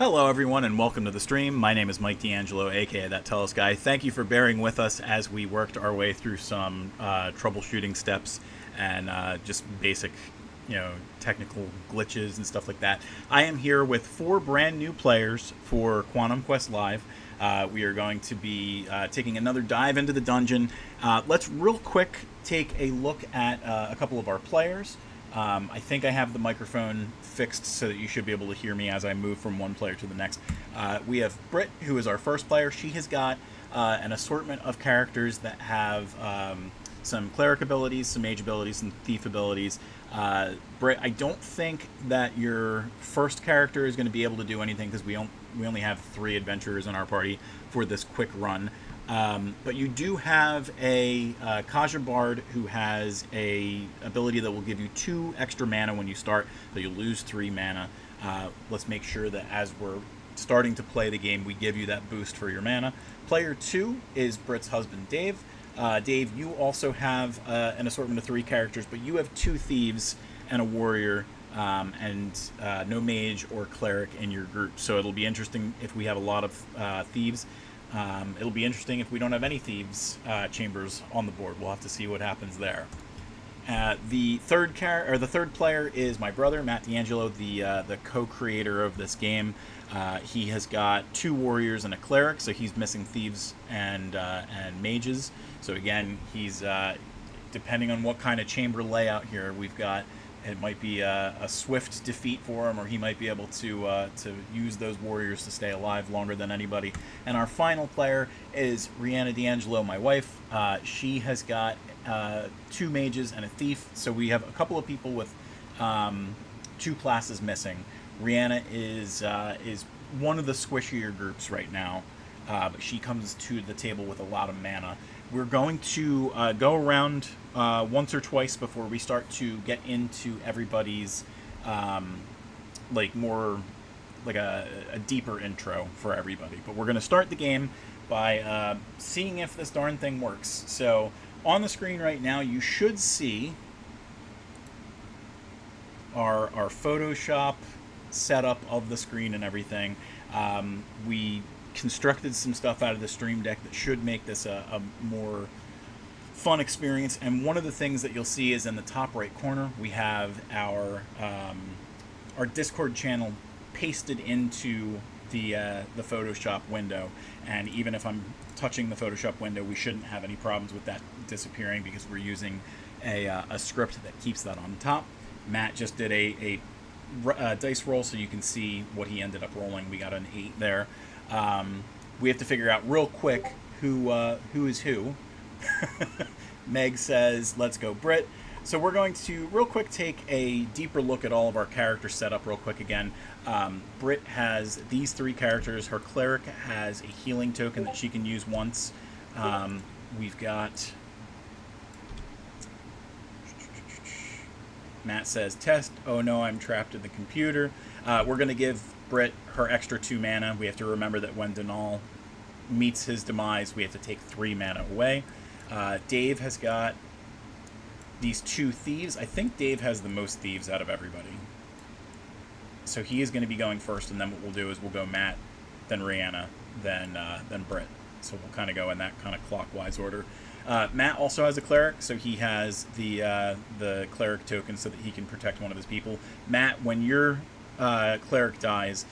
Hello, everyone, and welcome to the stream. My name is Mike D'Angelo, aka That Telos Guy. Thank you for bearing with us as we worked our way through some troubleshooting steps and just basic, technical glitches and stuff like that. I am here with 4 brand new players for Quantum Quest Live. We are going to be taking another dive into the dungeon. Let's real quick take a look at a couple of our players. I think I have the microphone fixed so that you should be able to hear me as I move from one player to the next. We have Britt, who is our first player. She has got an assortment of characters that have some cleric abilities, some mage abilities, some thief abilities. Britt, I don't think that your first character is going to be able to do anything because we only have 3 adventurers in our party for this quick run. But you do have a Kaja Bard who has a ability that will give you 2 extra mana when you start, so you'll lose 3 mana. Let's make sure that as we're starting to play the game, we give you that boost for your mana. Player 2 is Britt's husband, Dave. Dave, you also have an assortment of 3 characters, but you have 2 thieves and a warrior, and no mage or cleric in your group. So it'll be interesting if we have a lot of thieves. It'll be interesting if we don't have any thieves chambers on the board. We'll have to see what happens there. The third player is my brother, Matt D'Angelo, the co-creator of this game. He has got 2 warriors and a cleric, so he's missing thieves and mages. So again, he's depending on what kind of chamber layout here we've got. It might be a swift defeat for him, or he might be able to use those warriors to stay alive longer than anybody. And our final player is Rihanna D'Angelo, my wife. She has got 2 mages and a thief, so we have a couple of people with 2 classes missing. Rihanna is one of the squishier groups right now, but she comes to the table with a lot of mana. We're going to go around once or twice before we start to get into everybody's more like a deeper intro for everybody. But we're going to start the game by seeing if this darn thing works. So on the screen right now, you should see our Photoshop setup of the screen and everything. We constructed some stuff out of the Stream Deck that should make this a more fun experience, and one of the things that you'll see is in the top right corner we have our Discord channel pasted into the Photoshop window, and even if I'm touching the Photoshop window, we shouldn't have any problems with that disappearing because we're using a script that keeps that on top. Matt just did a dice roll so you can see what he ended up rolling. We got an 8 there. We have to figure out real quick who is who. Meg says, let's go Britt. So we're going to real quick take a deeper look at all of our character setup real quick again. Britt has these 3 characters. Her cleric has a healing token that she can use once. We've got... Matt says, test. Oh no, I'm trapped in the computer. We're going to give Britt her extra 2 mana. We have to remember that when Denal meets his demise, we have to take 3 mana away. Dave has got these 2 thieves. I think Dave has the most thieves out of everybody. So he is going to be going first, and then what we'll do is we'll go Matt, then Rihanna, then Britt. So we'll kind of go in that kind of clockwise order. Matt also has a cleric, so he has the cleric token so that he can protect one of his people. Matt, when your cleric dies,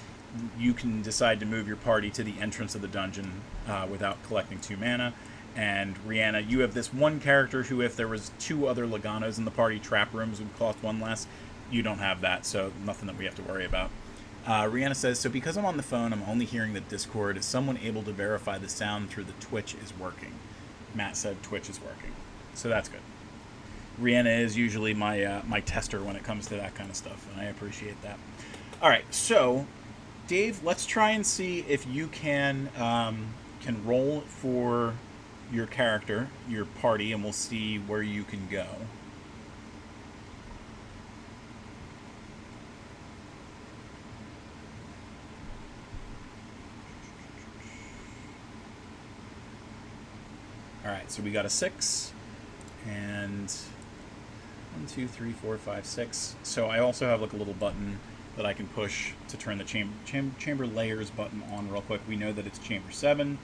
you can decide to move your party to the entrance of the dungeon without collecting 2 mana. And Rihanna, you have this one character who, if there was 2 other Laganos in the party, trap rooms would cost 1 less. You don't have that, so nothing that we have to worry about. Rihanna says, so because I'm on the phone, I'm only hearing the Discord. Is someone able to verify the sound through the Twitch is working? Matt said Twitch is working, so that's good. Rihanna is usually my tester when it comes to that kind of stuff, and I appreciate that. All right, so Dave, let's try and see if you can roll for your character, your party, and we'll see where you can go. All right, so we got a 6, and 1, 2, 3, 4, 5, 6. So I also have like a little button that I can push to turn the chamber layers button on real quick. We know that it's chamber 7,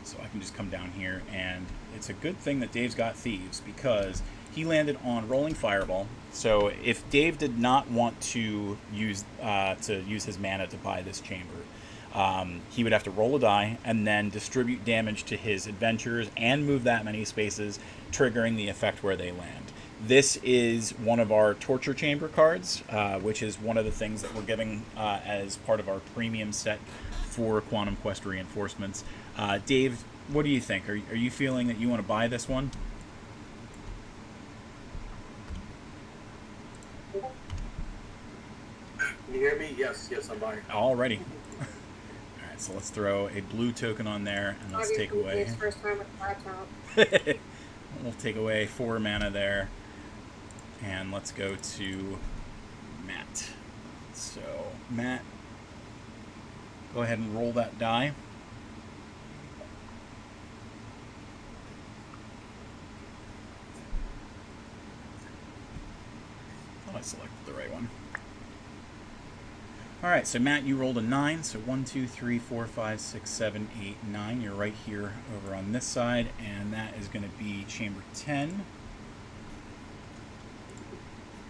so I can just come down here, and it's a good thing that Dave's got Thieves, because he landed on Rolling Fireball. So if Dave did not want to use his mana to buy this chamber, he would have to roll a die and then distribute damage to his adventurers and move that many spaces, triggering the effect where they land. This is one of our Torture Chamber cards, which is one of the things that we're giving as part of our premium set for Quantum Quest Reinforcements. Dave, what do you think? Are you feeling that you want to buy this one? Can you hear me? Yes, I'm buying. Alrighty. Alright, so let's throw a blue token on there, and let's take away... His first time with laptop. We'll take away 4 mana there. And let's go to Matt. So, Matt, go ahead and roll that die. Thought I selected the right one. Alright, so Matt, you rolled a 9. So 1, 2, 3, 4, 5, 6, 7, 8, 9. You're right here over on this side, and that is going to be chamber 10.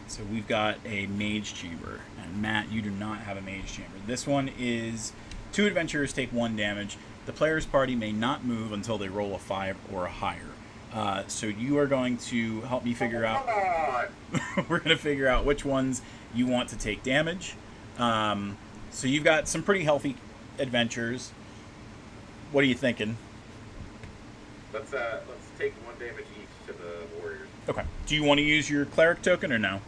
So we've got a mage chamber, and Matt, you do not have a mage chamber. This one is 2 adventurers take 1 damage. The player's party may not move until they roll a 5 or higher. So you are going to help me figure out... We're going to figure out which ones you want to take damage. So you've got some pretty healthy adventures. What are you thinking? Let's take 1 damage each to the warriors. Okay. Do you want to use your cleric token or no?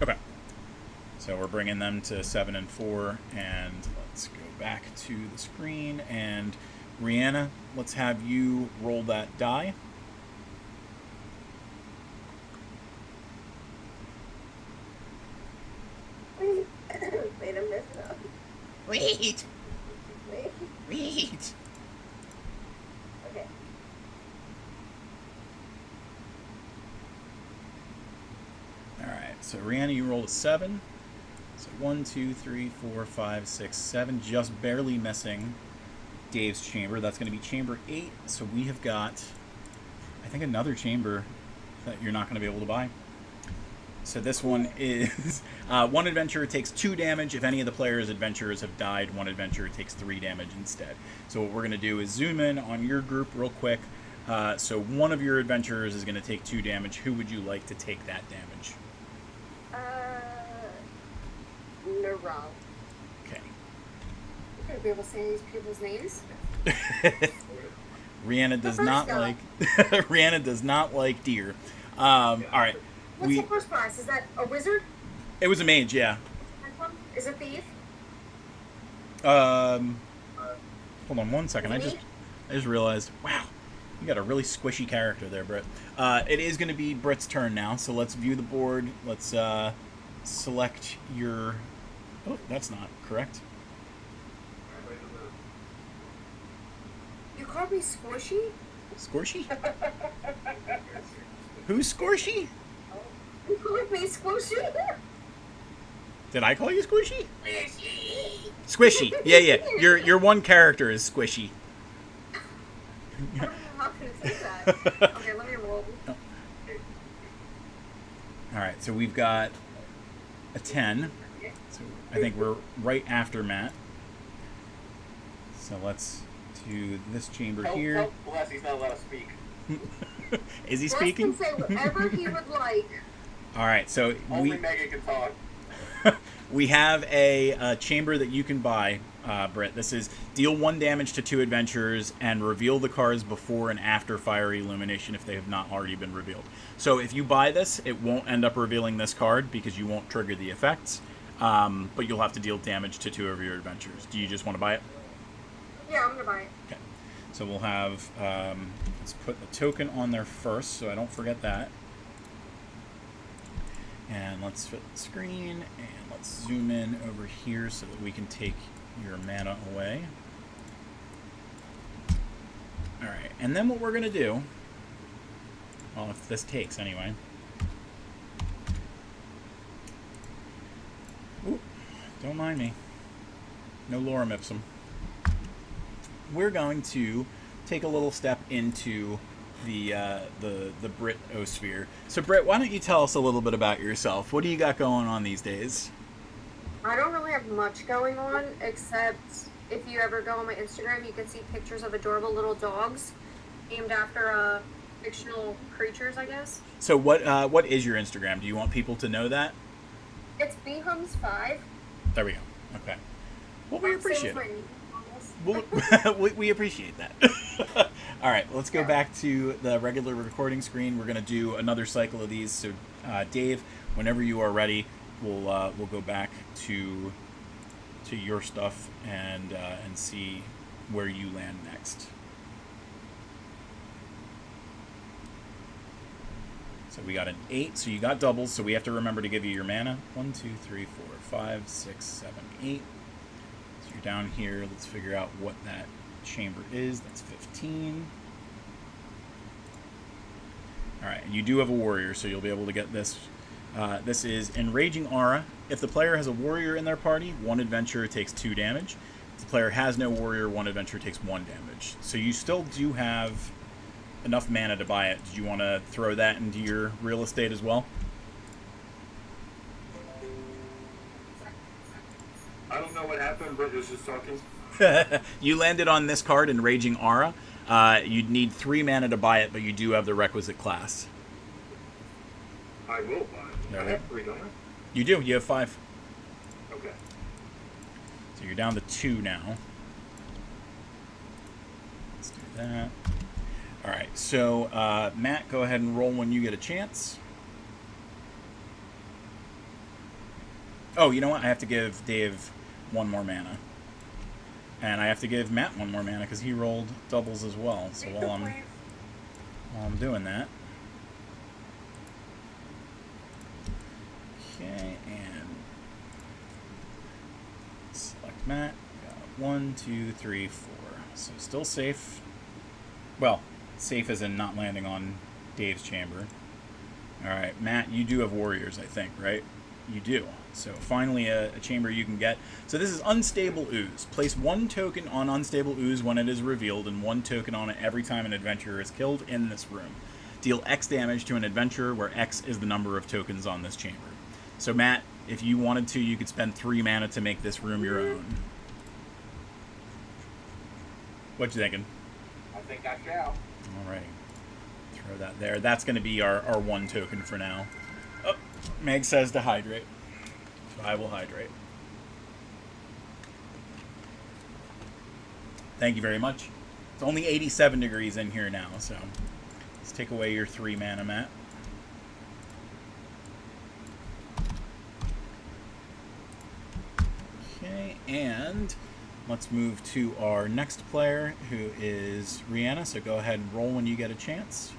Okay. So we're bringing them to 7 and 4, and let's go back to the screen. And Rihanna, let's have you roll that die. Wait a minute. Wait. Wait. Wait. Okay. Alright, so Rihanna, you rolled a 7. So 1, 2, 3, 4, 5, 6, 7, just barely missing Dave's chamber. That's going to be chamber 8. So we have got, I think, another chamber that you're not going to be able to buy. So this one is 1 adventurer takes 2 damage. If any of the player's adventurers have died, 1 adventurer takes 3 damage instead. So what we're going to do is zoom in on your group real quick. So one of your adventurers is going to take 2 damage. Who would you like to take that damage? Naral. Okay. You're going to be able to say these people's names? Rihanna does not like Rihanna does not like deer. All right. What's the first class? Is that a wizard? It was a mage, yeah. Is it thief? Hold on 1 second. I just realized. Wow, you got a really squishy character there, Britt. It is going to be Britt's turn now, so let's view the board. Let's select your. Oh, that's not correct. You called me squishy? Squishy? Who's Squishy? You called me squishy? Did I call you Squishy? Squishy. Yeah. Your one character is Squishy. I don't know how can I say that. Okay, let me roll. Alright, so we've got a 10. So I think we're right after Matt. So let's do this chamber here. Help, bless, he's not allowed to speak. Is he Wes speaking? can say whatever he would like. Alright, so Only Megan can talk. we have a chamber that you can buy, Britt. This is deal 1 damage to 2 adventurers and reveal the cards before and after Fiery Illumination if they have not already been revealed. So if you buy this, it won't end up revealing this card because you won't trigger the effects, but you'll have to deal damage to 2 of your adventurers. Do you just want to buy it? Yeah, I'm going to buy it. Okay. So we'll have, let's put the token on there first so I don't forget that. And let's fit the screen, and let's zoom in over here so that we can take your mana away. Alright, and then what we're going to do, well, if this takes anyway, Don't mind me. No lorem ipsum. We're going to take a little step into the Brit-osphere. So, Britt, why don't you tell us a little bit about yourself? What do you got going on these days? I don't really have much going on, except if you ever go on my Instagram, you can see pictures of adorable little dogs named after fictional creatures, I guess. So, what is your Instagram? Do you want people to know that? It's bhums5. There we go. Okay. Well, we appreciate Same it. as my name, We appreciate that. All right, let's go back to the regular recording screen. We're going to do another cycle of these. So, Dave, whenever you are ready, we'll go back to your stuff and see where you land next. So we got an 8, so you got doubles, so we have to remember to give you your mana. 1, 2, 3, 4, 5, 6, 7, 8. So you're down here. Let's figure out what that chamber is. That's 15. Alright, and you do have a warrior, so you'll be able to get this. This is Enraging Aura. If the player has a warrior in their party, 1 adventurer takes 2 damage. If the player has no warrior, 1 adventurer takes 1 damage. So you still do have enough mana to buy it. Did you want to throw that into your real estate as well? I don't know what happened, Britt was just talking. You landed on this card, Enraging Aura. You'd need 3 mana to buy it, but you do have the requisite class. I will buy it. I have 3, don't I? You do. You have 5. Okay. So you're down to 2 now. Let's do that. All right. So, Matt, go ahead and roll when you get a chance. Oh, you know what? I have to give Dave 1 more mana. And I have to give Matt 1 more mana because he rolled doubles as well. So while I'm doing that. Okay, and select Matt. Got 1, 2, 3, 4. So still safe. Well, safe as in not landing on Dave's chamber. Alright, Matt, you do have warriors, I think, right? You do. So finally a chamber you can get. So this is Unstable Ooze. Place 1 token on Unstable Ooze when it is revealed and 1 token on it every time an adventurer is killed in this room. Deal X damage to an adventurer where X is the number of tokens on this chamber. So Matt, if you wanted to, you could spend 3 mana to make this room your own. What you thinking? I think I shall. Alright. Throw that there. That's going to be our 1 token for now. Oh, Meg says to hydrate. So I will hydrate. Thank you very much. It's only 87 degrees in here now, so let's take away your 3 mana, Matt. Okay, and let's move to our next player, who is Rihanna. So go ahead and roll when you get a chance.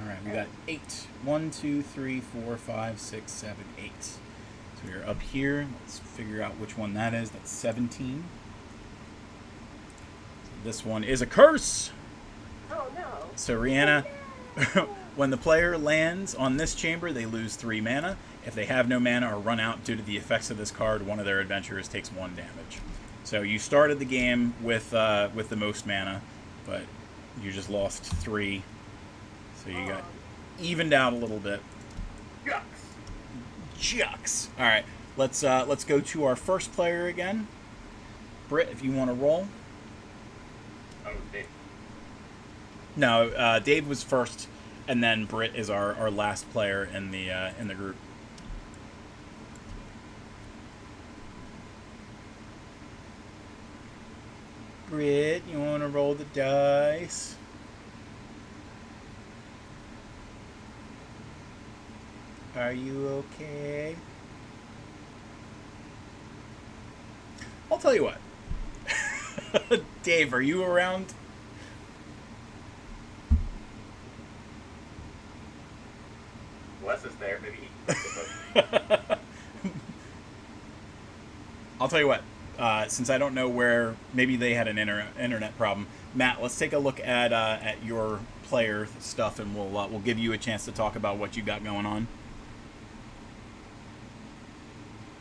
All right, we got 8. 1, 2, 3, 4, 5, 6, 7, 8. So we're up here. Let's figure out which one that is. That's 17. So this one is a curse. Oh no. So Rihanna, when the player lands on this chamber, they lose 3 mana. If they have no mana or run out due to the effects of this card, one of their adventurers takes 1 damage. So you started the game with the most mana, but you just lost 3. So you got evened out a little bit. Jucks. All right, let's go to our first player again. Britt, if you want to roll. Oh, Dave. No, Dave was first, and then Britt is our last player in the group. Britt, you want to roll the dice? Are you okay? I'll tell you what. Dave, are you around? Wes is there. Maybe he. I'll tell you what. Since I don't know where, maybe they had an internet problem. Matt, let's take a look at your player stuff, and we'll give you a chance to talk about what you got going on.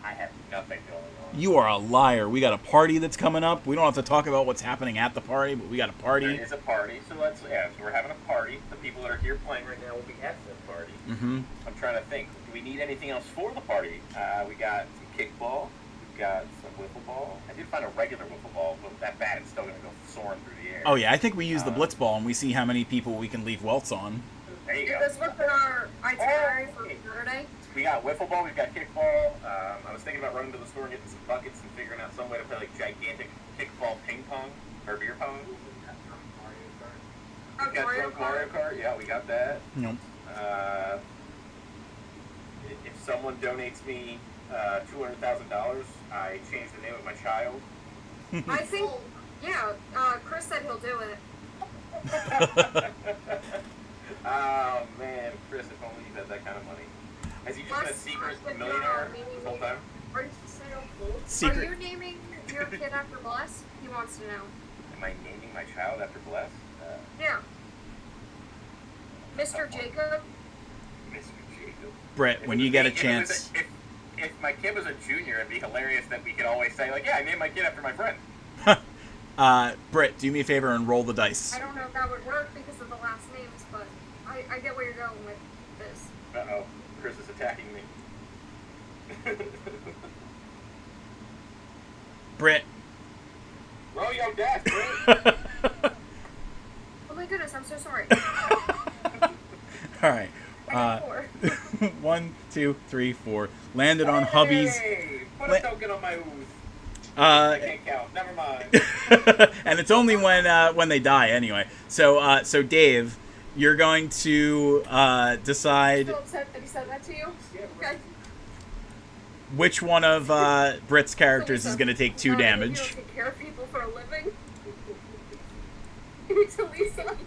I have nothing going on. You are a liar. We got a party that's coming up. We don't have to talk about what's happening at the party, but we got a party. There is a party, so so we're having a party. The people that are here playing right now will be at the party. Mm-hmm. I'm trying to think. Do we need anything else for the party? We got some kickball. We've got some wiffle ball. I did find a regular wiffle ball, but that bat is still going to go soaring through the air. Oh yeah, I think we use the blitz ball, and we see how many people we can leave welts on. There you Did go. this look at our itinerary for Saturday? We got wiffle ball. We've got kickball. I was thinking about running to the store and getting some buckets and figuring out some way to play like gigantic kickball ping pong or beer pong. Oh, We got Mario Mario Kart? Kart. Yeah, we got that. Nope. If someone donates me $200,000, I change the name of my child. I think, yeah, Chris said he'll do it. Oh man, Chris, if only you had that kind of money. Has he just been a secret millionaire this whole time? Are Secret. you naming your kid after Bless? He wants to know. Am I naming my child after Bless? Yeah. Mr. Jacob? Mr. Jacob. Brett, when you get a If it was chance. if my kid was a junior, it'd be hilarious that we could always say, like, yeah, I named my kid after my friend. Brett, do me a favor and roll the dice. I don't know if that would work because of the last names, but I get where you're going with this. Uh-oh, Chris is attacking me. Brett. Roll your dash, Brett. Oh my goodness, I'm so sorry. All right. I got 4. 1, 2, 3, 4. Landed on hubby's. Hey, put a token on my ooze. I Uh, can't count. Never mind. and it's only when they die anyway. So Dave, you're going to decide Still upset that he said that to you? Okay. which one of Britt's characters is going to take 2 You damage. don't take care of people for a living? It's Lisa. Like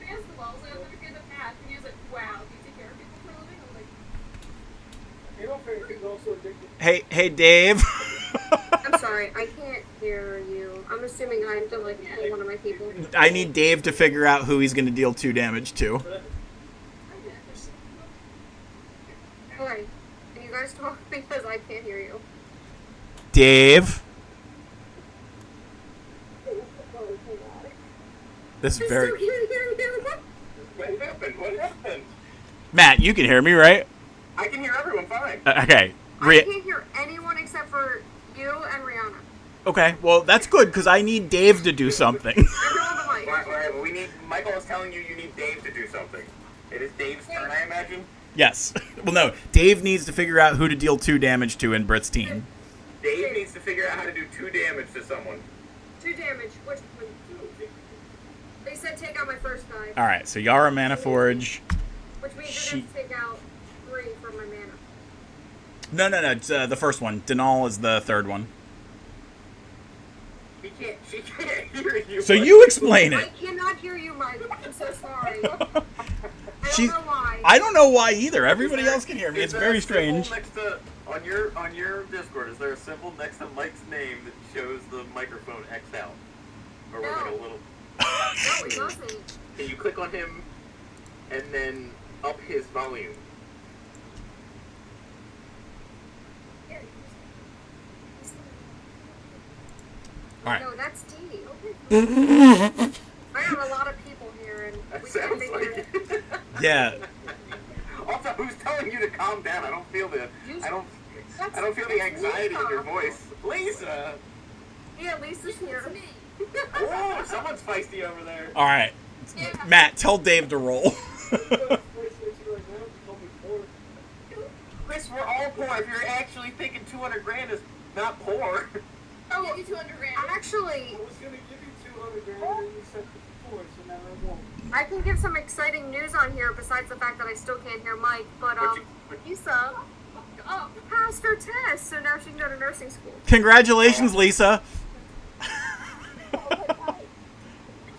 basketball, so I was looking at the path, and he was like, wow, do you take care of people for a living? I was like, Hey Dave. I'm sorry, I can't hear you. I'm assuming I'm still like one of my people. I need Dave to figure out who he's going to deal 2 damage to. Okay, can you guys talk because I can't hear you. Dave. This is I very still can't hear you. What happened? What happened? Matt. You can hear me, right? I can hear everyone fine. Okay. I can't hear anyone except for you and Rihanna. Okay. Well, that's good because I need Dave to do something. Everyone but Mike. All right, well, we need. Michael is telling you need Dave to do something. It is Dave's turn, I imagine. Yes. Well, no. Dave needs to figure out who to deal 2 damage to in Britt's team. Dave needs to figure out how to do 2 damage to someone. 2 damage. Which one? They said take out my first guy, All right. So Yara Manaforge. which means you're going to take out 3 from my mana. No. It's, the first one. Denal is the third one. She can't hear you. So you explain I it. cannot hear you, Mike. I'm so sorry. I don't She's- know why. I don't know why either. Everybody else can hear me. Is It's there very a symbol strange. Next to, on your Discord, is there a symbol next to Mike's name that shows the microphone X'd out? Or with like a No. little. No, it doesn't. Can you click on him and then up his volume? All right. No, that's D. I have a lot of people here, and That we can't sounds figure like it. Yeah. Also, who's telling you to calm down? I don't feel the. I don't feel the anxiety in your voice. Lisa! Yeah, Lisa's here. Oh, someone's feisty over there. All right. Yeah. Matt, tell Dave to roll. Chris, we're all poor. If you're actually thinking 200 grand is not poor. Oh, give you 200 grand. Actually, I was gonna give you 200 grand and you said before, so now I won't. I can give some exciting news on here besides the fact that I still can't hear Mike, but Lisa passed her test, so now she can go to nursing school. Congratulations, Lisa.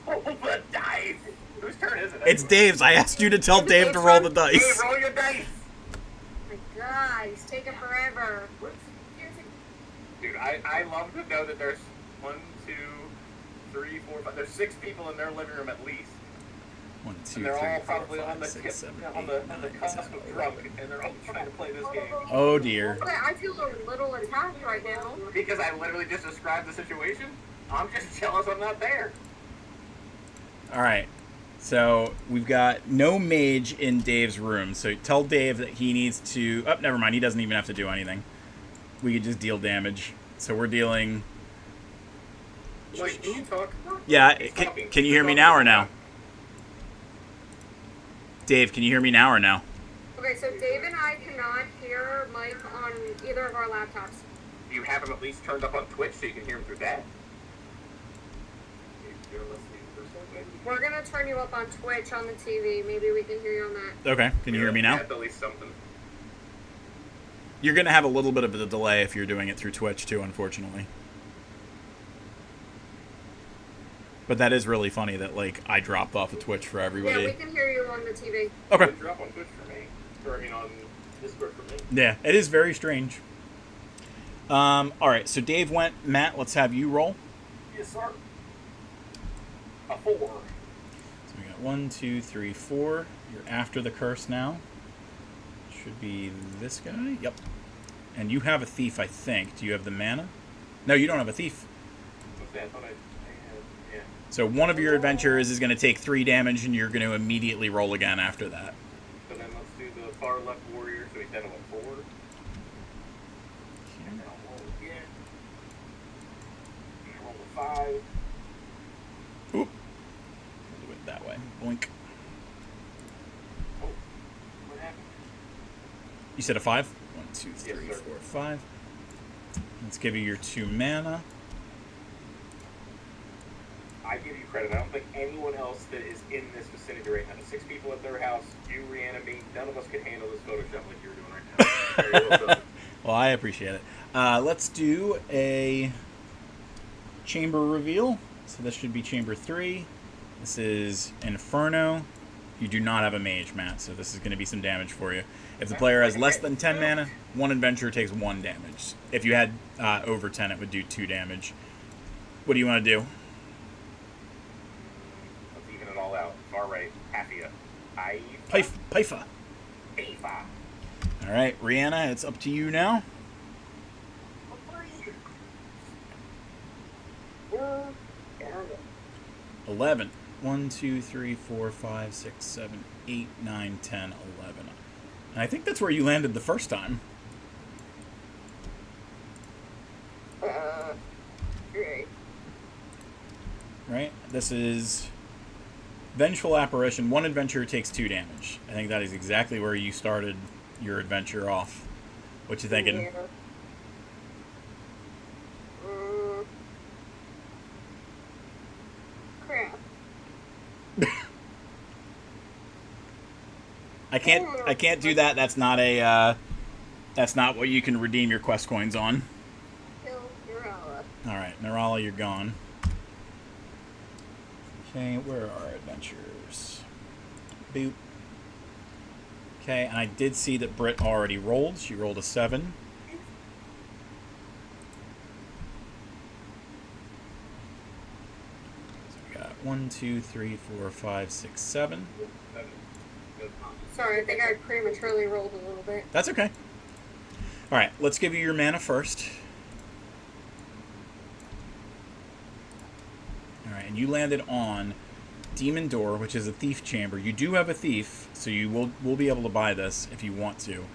Oh, the dice! Whose turn is it? It's Dave's. I asked you to tell Dave to roll the Dave, dice. roll your dice! My God, he's taking forever. Dude, I love to know that there's 1, 2, 3, 4, 5. There's 6 people in their living room at least. 1, 2, And they're 3, all 4, probably 5, on the 6, tip, 7, on 8, the 9, cusp 10, of 11. drunk, and they're all trying to play this game. Oh dear. Okay, I feel a little attacked right now. Because I literally just described the situation. I'm just jealous I'm not there. All right. So we've got no mage in Dave's room. So tell Dave that he needs to. Oh, never mind. He doesn't even have to do anything. We could just deal damage. So we're dealing. Like, can you talk? Yeah. Can you hear me now or no? Dave, can you hear me now or no? Okay, so Dave and I cannot hear Mike on either of our laptops. Do you have him at least turned up on Twitch so you can hear him through that? If you're listening for something. We're gonna turn you up on Twitch on the TV. Maybe we can hear you on that. Okay. Can you hear me now? That's at least something. You're going to have a little bit of a delay if you're doing it through Twitch too, unfortunately. But that is really funny that, like, I dropped off of Twitch for Yeah, everybody. we can hear you on the TV. Okay. Good drop on Twitch for me. Or, I mean, on Discord for me. Yeah, it is very strange. All right, so Dave went. Matt, let's have you roll. Yes, sir. A 4. So we got 1, 2, 3, 4. You're after the curse now. Should be this guy. Yep. And you have a thief, I think. Do you have the mana? No, you don't have a thief. What's that? I thought I had, yeah. So one of your adventurers is going to take 3 damage, and you're going to immediately roll again after that. So then let's do the far left warrior. So he's down to what, 4? And I'll roll again. And roll a 5. Oop. Do it that way. Blink. Oh, what happened? You said a 5? 1, 2, 3, Yes, sir. 4, 5. Let's give you your 2 mana. I give you credit. I don't think anyone else that is in this vicinity right now. The 6 people at their house, you reanimate. None of us could handle this Photoshop like you're doing right now. Very well done. Well, I appreciate it. Let's do a chamber reveal. So this should be chamber 3. This is Inferno. You do not have a mage, Matt, so this is going to be some damage for you. If the player has less than 10 mana, one adventurer takes 1 damage. If you had over 10, it would do 2 damage. What do you want to do? Let's even it all out. Far right, Hafia. Pyfa. Aifa. All right, Rihanna, it's up to you now. 11. 1, 2, 3, 4, 5, 6, 7, 8, 9, 10, 11. And I think that's where you landed the first time. Great. Right? This is Vengeful Apparition. One adventurer takes 2 damage. I think that is exactly where you started your adventure off. What you thinking? Yeah. Crap. I can't do that. That's not a that's not what you can redeem your quest coins on. Kill Urala. All right, Narala, you're gone. Okay, where are our adventurers? Boop. Okay, and I did see that Britt already rolled. She rolled a 7. So we got 1, 2, 3, 4, 5, 6, 7. Sorry, I think I prematurely rolled a little bit. That's okay. All right, let's give you your mana first. All right, and you landed on Demon Door, which is a thief chamber. You do have a thief, so you will be able to buy this if you want to.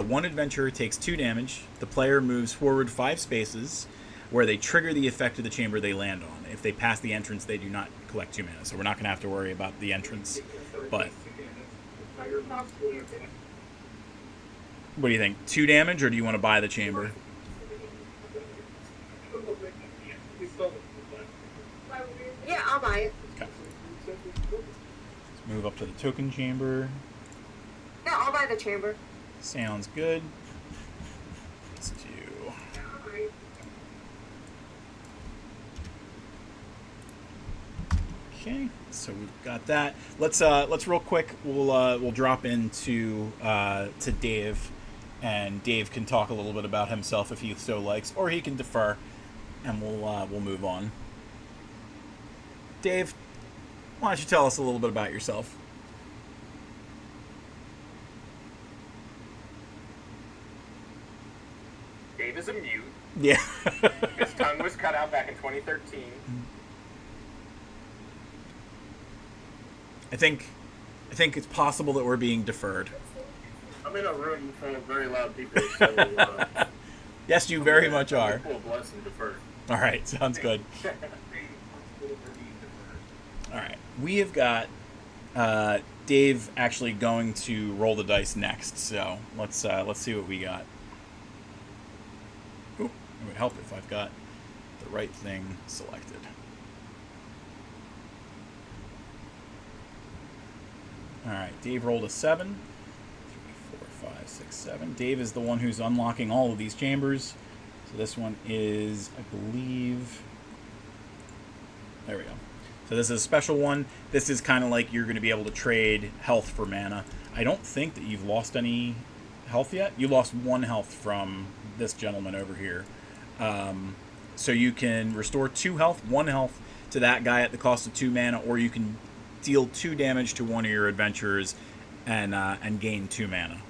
One adventurer takes 2 damage. The player moves forward 5 spaces, where they trigger the effect of the chamber they land on. If they pass the entrance, they do not collect 2 mana, so we're not going to have to worry about the entrance. But what do you think? 2 damage, or do you want to buy the chamber? Yeah, I'll buy it. Okay. Let's move up to the token chamber. Yeah, I'll buy the chamber. Sounds good. Let's do. Okay, so we've got that. Let's real quick. We'll drop into to Dave, and Dave can talk a little bit about himself if he so likes, or he can defer. and we'll move on. Dave, why don't you tell us a little bit about yourself? Dave is a mute. Yeah. His tongue was cut out back in 2013. I think it's possible that we're being deferred. I'm in a room full of very loud people, so Yes, you very much are. full of blessing deferred. All right, sounds good. All right, we have got Dave actually going to roll the dice next. So let's see what we got. Ooh, it would help if I've got the right thing selected. All right, Dave rolled a 7. 3, 4, 5, 6, 7. Dave is the one who's unlocking all of these chambers. So this one is, I believe... There we go. So this is a special one. This is kind of like you're going to be able to trade health for mana. I don't think that you've lost any health yet. You lost 1 health from this gentleman over here. So you can restore 2 health, 1 health to that guy at the cost of 2 mana, or you can deal 2 damage to one of your adventurers and gain 2 mana.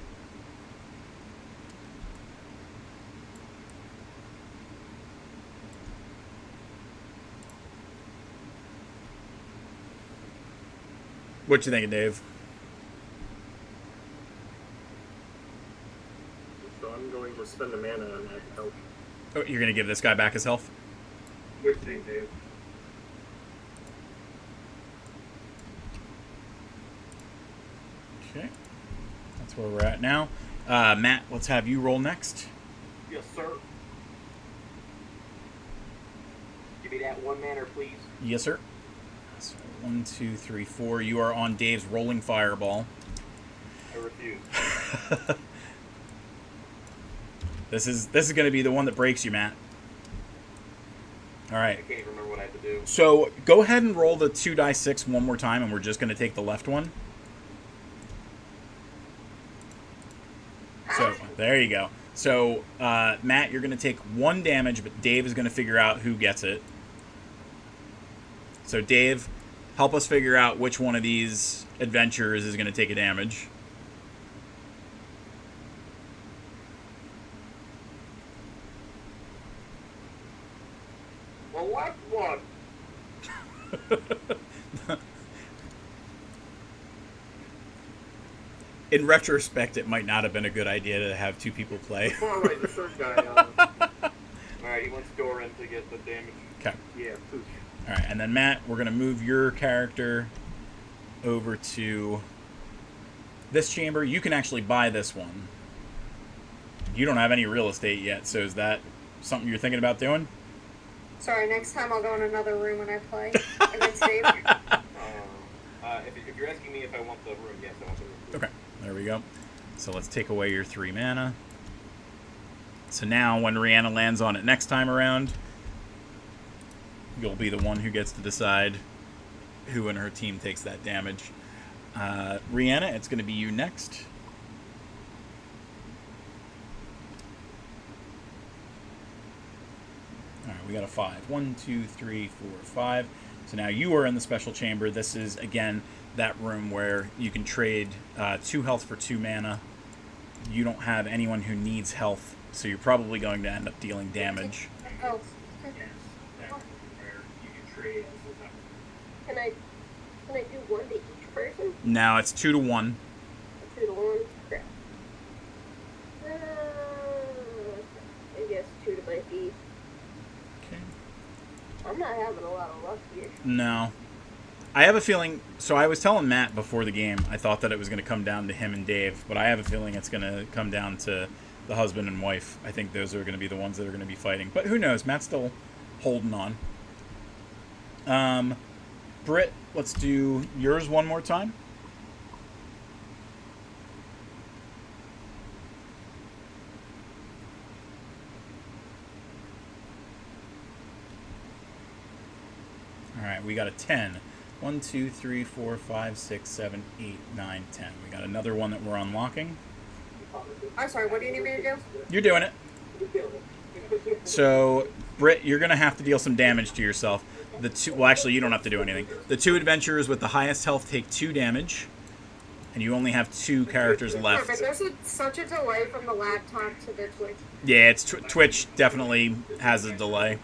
What you thinking, Dave? So I'm going to spend a mana on that help. Oh, you're going to give this guy back his health? Good thing, Dave. Okay. That's where we're at now. Matt, let's have you roll next. Yes, sir. Give me that 1 mana, please. Yes, sir. So 1, 2, 3, 4. You are on Dave's rolling fireball. I refuse. This is going to be the one that breaks you, Matt. All I right. can't even remember what I have to do. So go ahead and roll the 2d6 one more time, and we're just going to take the left one. So there you go. So Matt, you're going to take 1 damage, but Dave is going to figure out who gets it. So Dave, help us figure out which one of these adventurers is going to take a damage. The left one. In retrospect, it might not have been a good idea to have 2 people play. All right, the short guy. Alright, he wants Doran to get the damage. Okay. Yeah, pooch. All right, and then Matt, we're going to move your character over to this chamber. You can actually buy this one. You don't have any real estate yet, so is that something you're thinking about doing? Sorry, next time I'll go in another room when I play against Dave. If you're asking me if I want the room, yes, I want the room. Okay, there we go. So let's take away your 3 mana. So now when Rihanna lands on it next time around, you'll be the one who gets to decide who in her team takes that damage. Rihanna, it's going to be you next. All right, we got a 5. 1, 2, 3, 4, 5. So now you are in the special chamber. This is, again, that room where you can trade 2 health for 2 mana. You don't have anyone who needs health, so you're probably going to end up dealing damage. Oh, Can I do 1 to each person? Now it's 2 to 1. 2 to 1? Crap. I guess 2 to my feet. Okay. I'm not having a lot of luck here. No. I have a feeling... So I was telling Matt before the game, I thought that it was going to come down to him and Dave, but I have a feeling it's going to come down to the husband and wife. I think those are going to be the ones that are going to be fighting. But who knows? Matt's still holding on. Britt, let's do yours one more time. All right, we got a 10. 1, 2, 3, 4, 5, 6, 7, 8, 9, 10. We got another one that we're unlocking. I'm sorry, what do you need me to do? You're doing it. So Britt, you're gonna have to deal some damage to yourself. Well, actually, you don't have to do anything. The 2 adventurers with the highest health take 2 damage, and you only have 2 characters Yeah, left. but there's such a delay from the laptop to the Twitch. Yeah, it's Twitch definitely has a delay.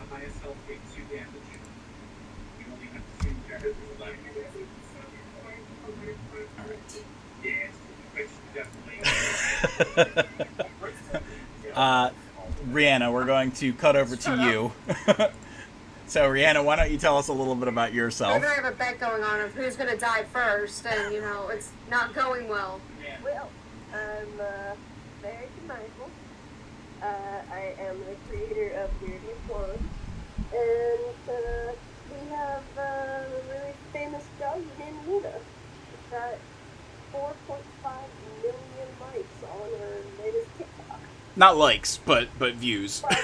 Rihanna, we're going to cut over to you. So, Rihanna, why don't you tell us a little bit about We're yourself? gonna have a bet going on of who's gonna die first, and it's not going well. Well, I'm married to Michael. I am the creator of Weirdly Blonde. And we have a really famous dog named Luna. It's got 4.5 million likes on her latest TikTok. Not likes, but views. Well,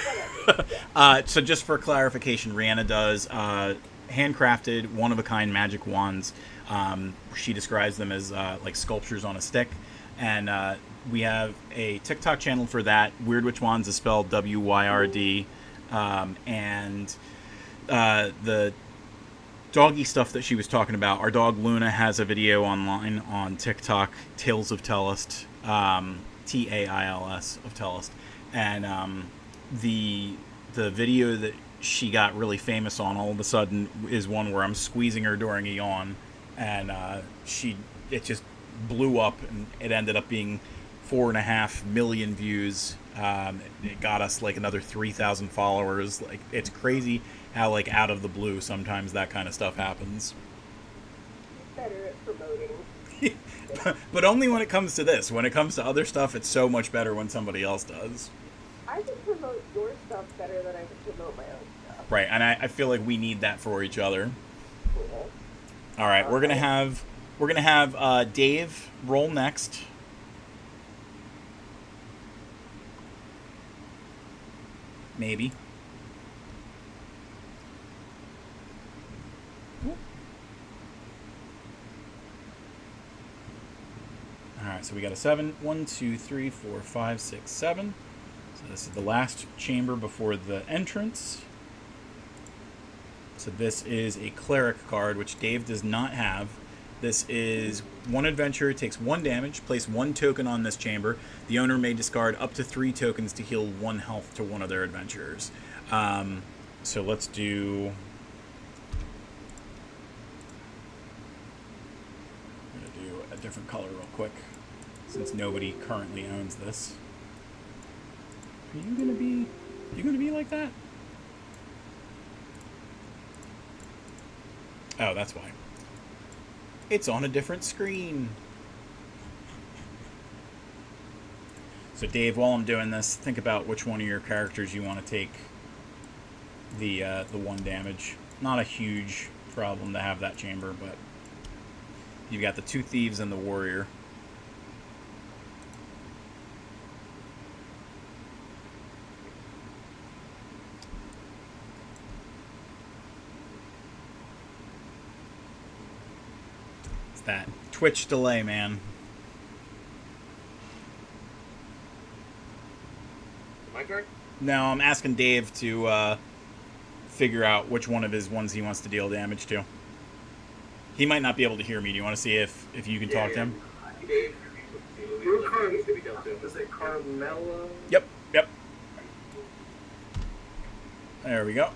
whatever. So just for clarification, Rihanna does handcrafted, one-of-a-kind magic wands. She describes them as like sculptures on a stick. And we have a TikTok channel for that. Weird Witch Wands is spelled WYRD. And the doggy stuff that she was talking about, our dog Luna has a video online on TikTok, Tales of Tellust, Tails of Tellust. And the video that she got really famous on all of a sudden is one where I'm squeezing her during a yawn, and it just blew up, and it ended up being 4.5 million views. It got us like another 3,000 followers. Like, it's crazy how like out of the blue sometimes that kind of stuff happens. Better at promoting. But only when it comes to this. When it comes to other stuff, it's so much better when somebody else does. I can promote your stuff better than I can promote my own stuff. Right, and I feel like we need that for each other. Cool. All right, we're gonna have Dave roll next. Maybe. All right, so we got a 7. 1, 2, 3, 4, 5, 6, 7. So this is the last chamber before the entrance. So this is a cleric card, which Dave does not have. This is one adventurer takes 1 damage. Place 1 token on this chamber. The owner may discard up to 3 tokens to heal 1 health to one of their adventurers. So let's do. I'm gonna do a different color real quick, since nobody currently owns this. Are you gonna be? You gonna be like that? Oh, that's why. It's on a different screen. So Dave, while I'm doing this, think about which one of your characters you want to take the 1 damage. Not a huge problem to have that chamber, but you've got the 2 thieves and the warrior. That Twitch delay, man. My turn? No, I'm asking Dave to figure out which one of his ones he wants to deal damage to. He might not be able to hear me. Do you want to see if you can talk to him? Dave. Your card is it Carmelo? Yep. There we go.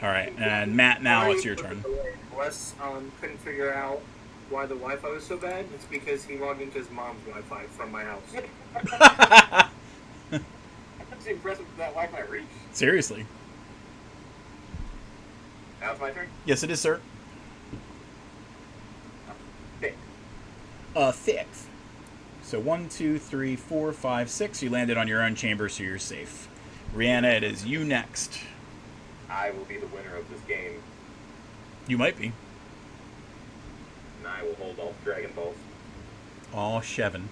All right, and Matt, now it's your turn. Wes couldn't figure out why the Wi-Fi was so bad. It's because he logged into his mom's Wi-Fi from my house. That's impressive with that Wi-Fi reach. Seriously. Now it's my turn? Yes, it is, sir. Okay. 6. So 1, 2, 3, 4, 5, 6. You landed on your own chamber, so you're safe. Rihanna, it is you next. I will be the winner of this game, You might be. and I will hold all Dragon Balls. Oh, Shevin.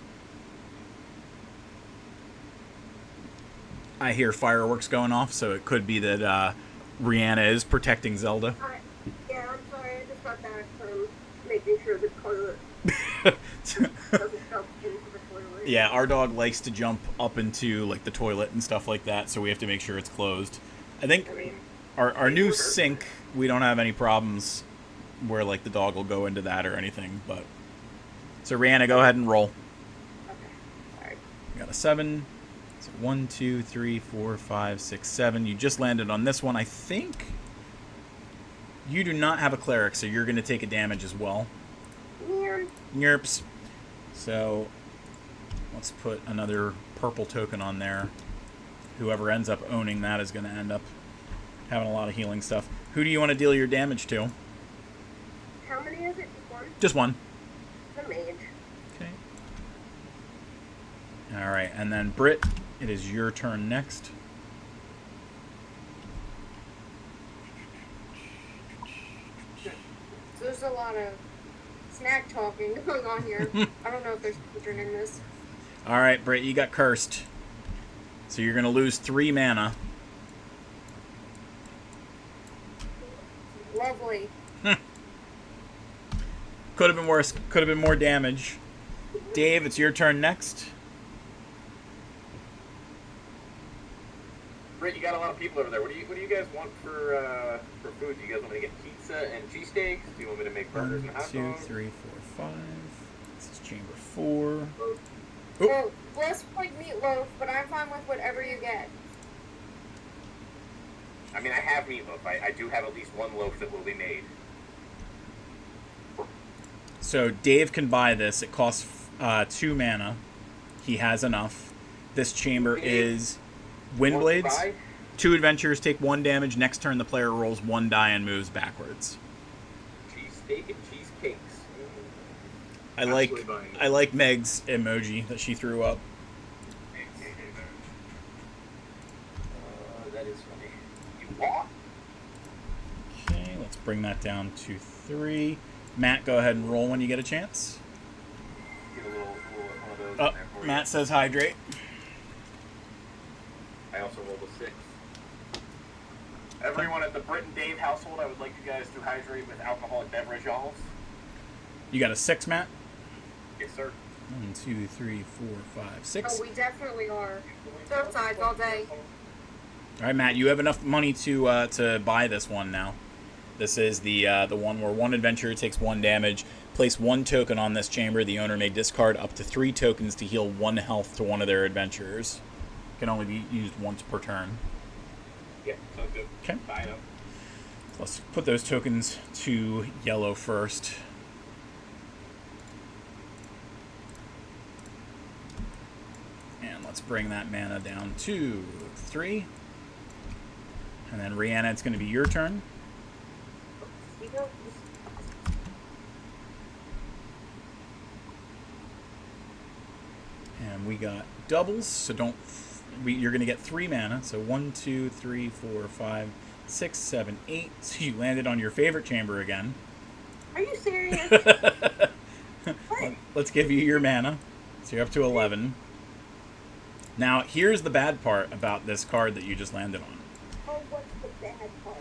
I hear fireworks going off, so it could be that Rihanna is protecting Zelda. Yeah, I'm sorry. I just got back from making sure the toilet doesn't dump into the toilet. Yeah, our dog likes to jump up into like the toilet and stuff like that, so we have to make sure it's closed. I think I mean, our new sink, we don't have any problems where like the dog will go into that or anything. But so Rihanna, go ahead and roll. Okay. Sorry. We got a 7. So 1, 2, 3, 4, 5, 6, 7. You just landed on this one. I think you do not have a cleric, so you're going to take a damage as well. Weird. Yerps. So let's put another purple token on there. Whoever ends up owning that is going to end up having a lot of healing stuff. Who do you want to deal your damage to? How many is it? Just one? Just one. The mage. Okay. All right, and then Britt, it is your turn next. So there's a lot of snack talking going on here. I don't know if there's children in this. All right, Britt, you got cursed. So you're going to lose 3 mana. Lovely. Could have been worse. Could have been more damage. Dave, it's your turn next. Britt, you got a lot of people over there. What do you guys want for food? Do you guys want me to get pizza and cheesesteaks? Do you want me to make burgers 1, and hot 2, dogs? 3, 4, 5. This is chamber 4. Well, let's like meatloaf, but I'm fine with whatever you get. I mean, I have meatloaf. I do have at least one loaf that will be made. So Dave can buy this. It costs 2 mana. He has enough. This chamber is Windblades. Buy? 2 adventurers take 1 damage. Next turn, the player rolls 1 die and moves backwards. Cheesesteak and cheesecakes. I like Absolutely buying it. I like Meg's emoji that she threw up. That is funny. You walk? Okay, let's bring that down to 3. Matt, go ahead and roll when you get a chance. Get a little one of those Oh, in there for Matt says hydrate. you. I also rolled a 6. Everyone at the Britt and Dave household, I would like you guys to hydrate with alcoholic beverage y'alls. You got a 6, Matt? Yes, sir. 1, 2, 3, 4, 5, 6. Oh, we definitely are. Both sides all day. All right, Matt, you have enough money to buy this one now. This is the one where 1 adventurer takes 1 damage. Place 1 token on this chamber. The owner may discard up to 3 tokens to heal 1 health to one of their adventurers. Can only be used once per turn. Yeah, sounds good. Okay. Buy it up. Let's put those tokens to yellow first. And let's bring that mana down to 3. And then Rihanna, it's going to be your turn. You know, And we got doubles, so you're going to get 3 mana. So 1, 2, 3, 4, 5, 6, 7, 8. So you landed on your favorite chamber again. are you serious? Let's give you your mana. So you're up to 11. Now, here's the bad part about this card that you just landed on. Oh, what's the bad part?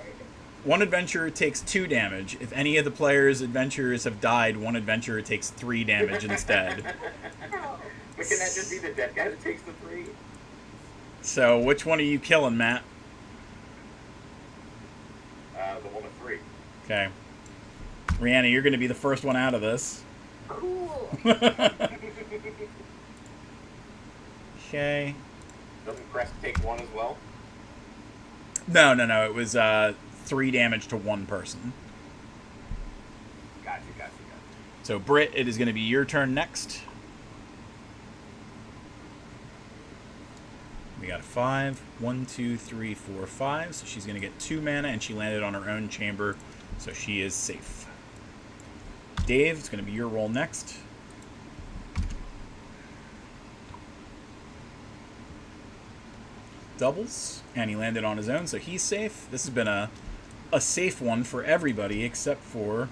1 adventurer takes 2 damage. If any of the player's adventurers have died, 1 adventurer takes 3 damage instead. No. But can that just be the dead guy that takes the 3? So which one are you killing, Matt? The one with 3. Okay. Rihanna, you're going to be the first one out of this. Cool. Okay. Doesn't Crest take 1 as well? No. It was 3 damage to 1 person. Gotcha. So, Britt, it is going to be your turn next. We got a 5. 1, 2, 3, 4, 5. So she's going to get 2 mana, and she landed on her own chamber, so she is safe. Dave, it's going to be your roll next. Doubles, and he landed on his own, so he's safe. This has been a safe one for everybody except for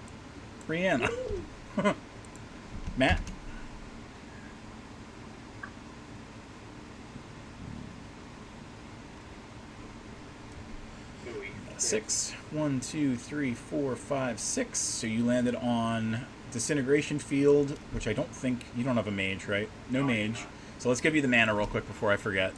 Rihanna. Matt? Louis. 6. 1, 2, 3, 4, 5, 6. So you landed on Disintegration Field, which I don't think... You don't have a mage, right? No mage. So let's give you the mana real quick before I forget.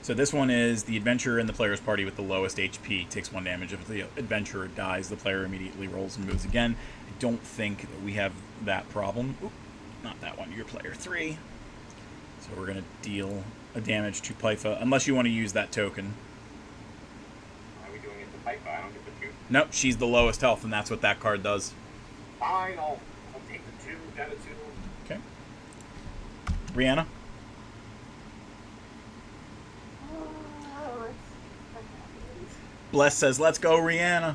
So this one is the adventurer in the player's party with the lowest HP takes 1 damage. If the adventurer dies, the player immediately rolls and moves again. I don't think that we have that problem. Oop, not that one. You're player 3. So we're going to deal a damage to Pytha, unless you want to use that token. Why are we doing it to Piper? I don't get the 2. Nope, she's the lowest health, and that's what that card does. Fine, I'll take the 2. Got a 2. Okay. Rihanna? Bless says, let's go, Rihanna.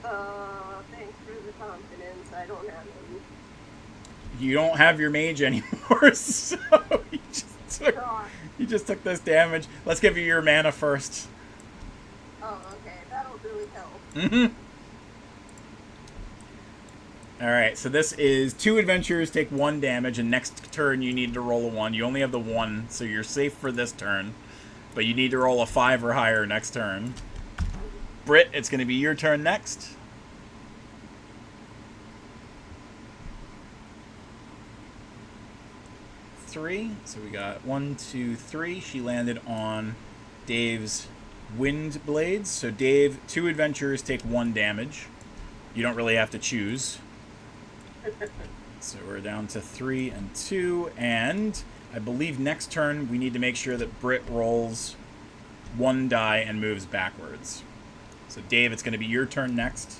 Thanks for the confidence. I don't have any. You don't have your mage anymore, so you just took this damage. Let's give you your mana first. Oh, okay. That'll really help. Mm-hmm. Alright, so this is 2 adventurers take 1 damage, and next turn you need to roll a 1. You only have the 1, so you're safe for this turn. But you need to roll a 5 or higher next turn. Britt, it's going to be your turn next. Three. So we got 1, 2, 3. She landed on Dave's wind blades. So Dave, 2 adventurers take 1 damage. You don't really have to choose. So we're down to 3 and 2. And I believe next turn we need to make sure that Britt rolls 1 die and moves backwards. So Dave, it's going to be your turn next.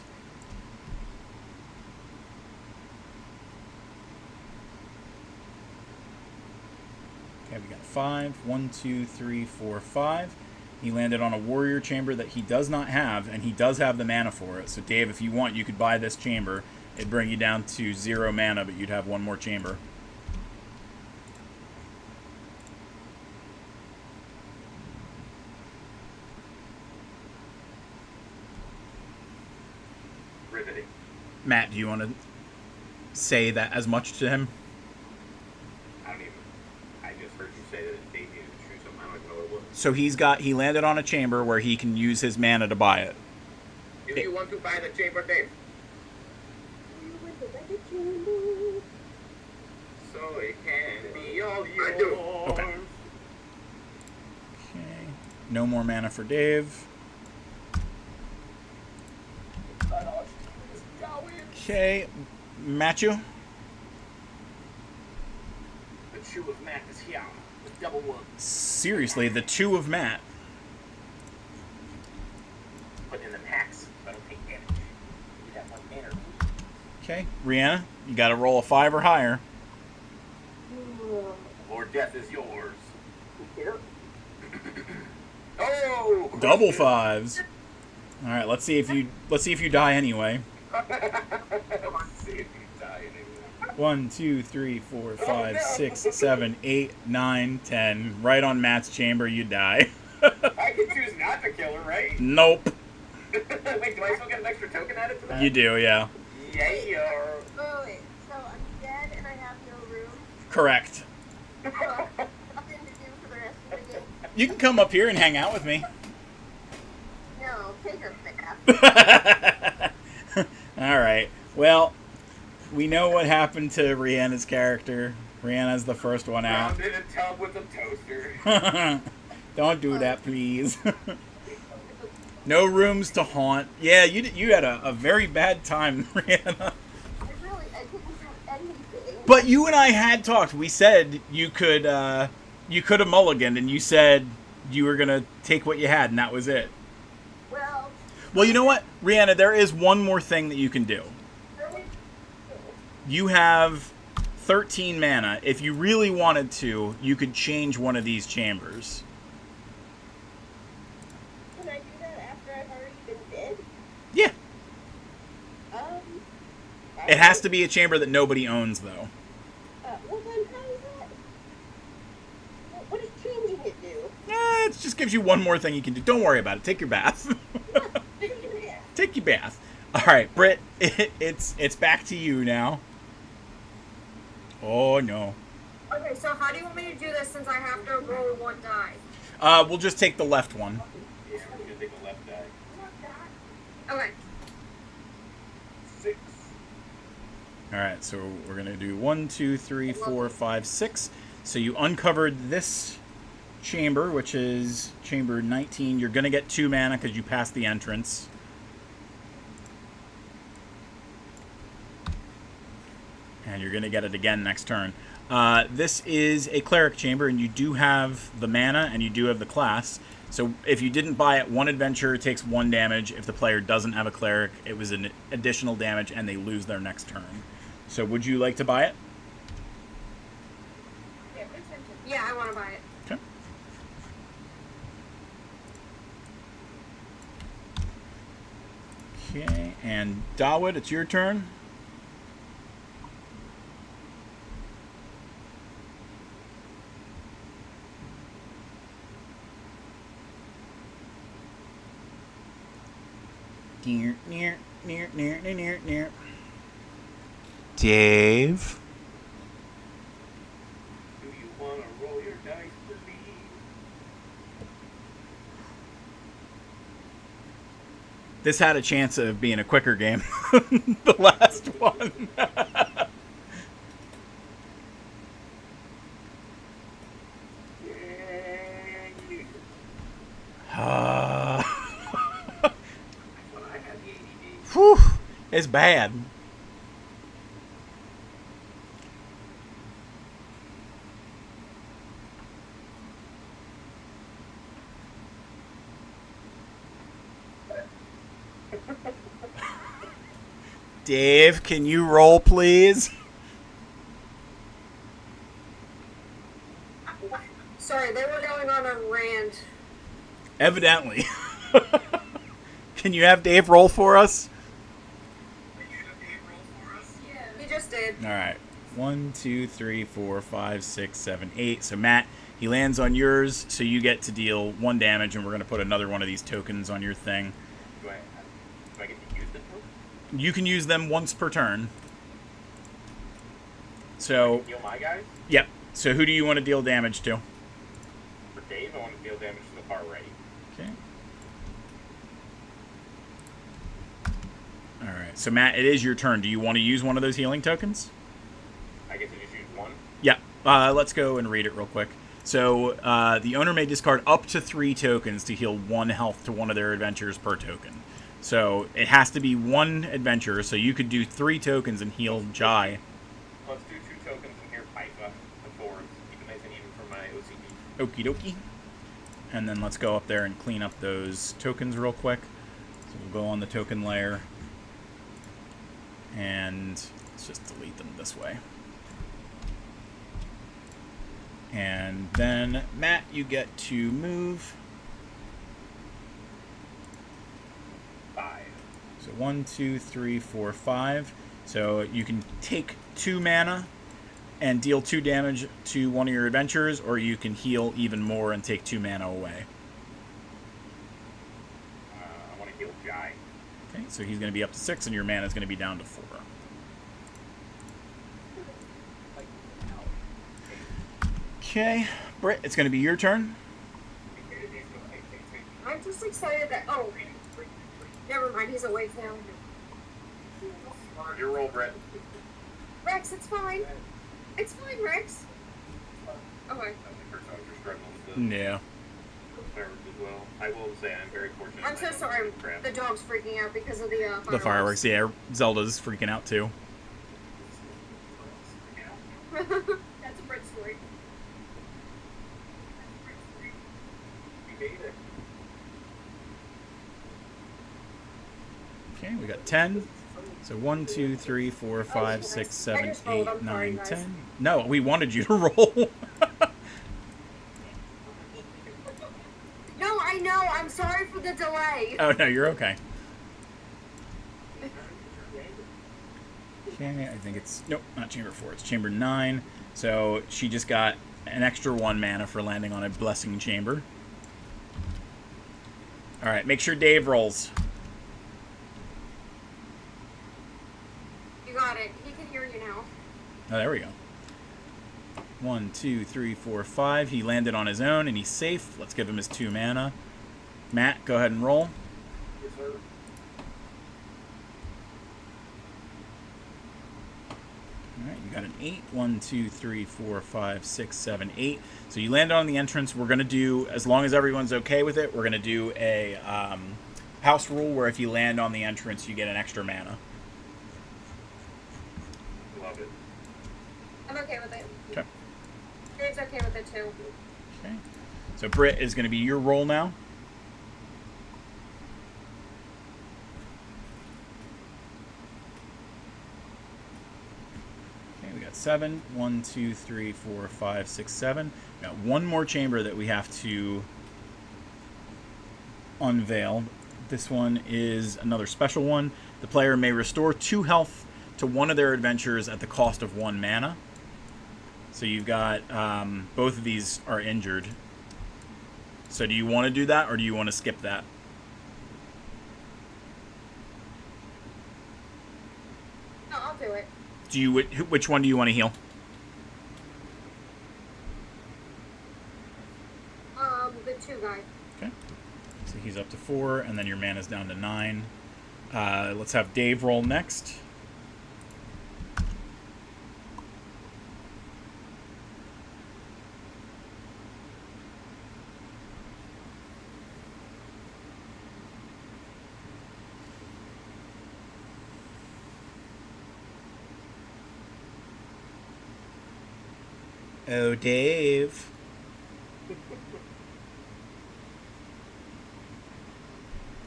Okay, we got 5. 1, 2, 3, 4, 5. He landed on a warrior chamber that he does not have, and he does have the mana for it. So Dave, if you want, you could buy this chamber. It'd bring you down to 0 mana, but you'd have 1 more chamber. Riveting. Matt, do you want to say that as much to him? I don't even. I just heard you say that they needed to choose something. I don't even know what it was. So he landed on a chamber where he can use his mana to buy it. Do you want to buy the chamber, Dave? So it can be all yours. I do. Okay. Okay. No more mana for Dave. Okay, Matthew. The shoe of Matt is here. The double one. Seriously, the 2 of Matt. Put in the max. I don't take damage. You got 1 banner. Okay, Rihanna, you got to roll a 5 or higher. Or death is yours. Yep. Oh! Double 5s. All right, let's see if you die anyway. Let's see if you die anyway. 1, 2, 3, 4, 5, 6, 7, 8, 9, 10. Right on Matt's chamber, you die. I can choose not to kill her, right? Nope. Wait, do I still get an extra token added to that? You do, yeah. Yeah. Oh, wait. So I'm dead and I have no room. Correct. So I have nothing to do for the rest of the game. You can come up here and hang out with me. No, take a bath. All right. Well, we know what happened to Rihanna's character. Rihanna's the first one out. Drowned in a tub with a toaster. Don't do that, please. No rooms to haunt. Yeah, you had a very bad time, Rihanna. I couldn't do anything. But you and I had talked. We said you could have mulliganed, and you said you were gonna take what you had, and that was it. Well, You know what, Rihanna? There is one more thing that you can do. You have 13 mana. If you really wanted to, you could change one of these chambers. can I do that after I've already been dead? Yeah. I It has to be a chamber that nobody owns, though. Well then, how is that? What does changing it do? It just gives you one more thing you can do. Don't worry about it. Take your bath. Take your bath. All right, Britt, it's back to you now. Oh, no. Okay, so how do you want me to do this since I have to roll 1 die? We'll just take the left one. Yeah, we're gonna take the left die. Okay. 6. All right, so we're gonna do 1, 2, 3, 4, 5, 6. So you uncovered this chamber, which is chamber 19. You're gonna get 2 mana because you passed the entrance. And you're gonna get it again next turn. This is a cleric chamber, and you do have the mana and you do have the class. So if you didn't buy it, one adventure takes 1 damage. If the player doesn't have a cleric, it was an additional damage, and they lose their next turn. So would you like to buy it? Yeah, I want to buy it. Okay. Okay, and Dawood, it's your turn. Near, near, near, near, near, near, near. Dave. Do you want to roll your dice for me? This had a chance of being a quicker game than the last one. When I had the ADD. Whew, it's bad. Dave, can you roll, please? Sorry, they were going on a rant. Evidently. Can you have Dave roll for us? He just did. All right. 1, 2, 3, 4, 5, 6, 7, 8. So Matt, he lands on yours, so you get to deal 1 damage, and we're going to put another one of these tokens on your thing. Do I get to use this one? You can use them once per turn. So, Heal my guys? yep. So who do you want to deal damage to? For Dave, I want to deal damage to the far right. Okay. All right. So Matt, it is your turn. Do you want to use one of those healing tokens? I get to just use one. Yeah. Let's go and read it real quick. So the owner may discard up to 3 tokens to heal 1 health to one of their adventures per token. So it has to be 1 adventure. So you could do 3 tokens and heal Jai. Let's do 2 tokens and here Paifa, the 4s. Keep it nice and even for my OCD. Okie dokie. And then let's go up there and clean up those tokens real quick. So we'll go on the token layer. And let's just delete them this way. And then, Matt, you get to move. 5. So 1, 2, 3, 4, 5. So you can take 2 mana and deal 2 damage to one of your adventures, or you can heal even more and take 2 mana away. I want to heal Jai. Okay, so he's going to be up to 6, and your mana is going to be down to 4. Okay, Britt, it's going to be your turn. I'm just excited that. Oh, never mind. He's awake now. Your roll, Brett. Rex, it's fine. It's fine, Rex. Okay. I think first I was just struggling with Yeah. the fireworks as well. I will say I'm very fortunate. I'm so sorry. The dog's freaking out because of the fireworks. The fireworks, yeah. Zelda's freaking out too. That's a Brit story. We made it. Okay, we got 10. So 1, 2, 3, 4, 5, 6, I 7, just rolled. 8, I'm sorry, 9, guys. 10. No, we wanted you to roll. No, I know. I'm sorry for the delay. Oh, no, you're okay. Okay, I think it's... Nope, not Chamber 4. It's Chamber 9. So she just got an extra 1 mana for landing on a Blessing Chamber. Alright, make sure Dave rolls. You got it. He can hear you now. Oh, there we go. 1, 2, 3, 4, 5. He landed on his own, and he's safe. Let's give him his 2 mana. Matt, go ahead and roll. Yes, sir. right, you got an 8. 1, 2, 3, 4, 5, 6, 7, 8. So you land on the entrance. We're going to do, as long as everyone's okay with it, we're going to do a house rule where if you land on the entrance, you get an extra mana. Love it. I'm okay with it. Okay. Dave's okay with it too. Okay. So Britt is going to be your roll now. Okay, we got 7. 1, 2, 3, 4, 5, 6, 7. We got one more chamber that we have to unveil. This one is another special one. The player may restore 2 health to one of their adventures at the cost of 1 mana. So you've got both of these are injured. So do you want to do that, or do you want to skip that? No, I'll do it. Do you? Which one do you want to heal? The 2 guy. Okay. So he's up to 4, and then your mana's down to 9. Let's have Dave roll next. Oh, Dave.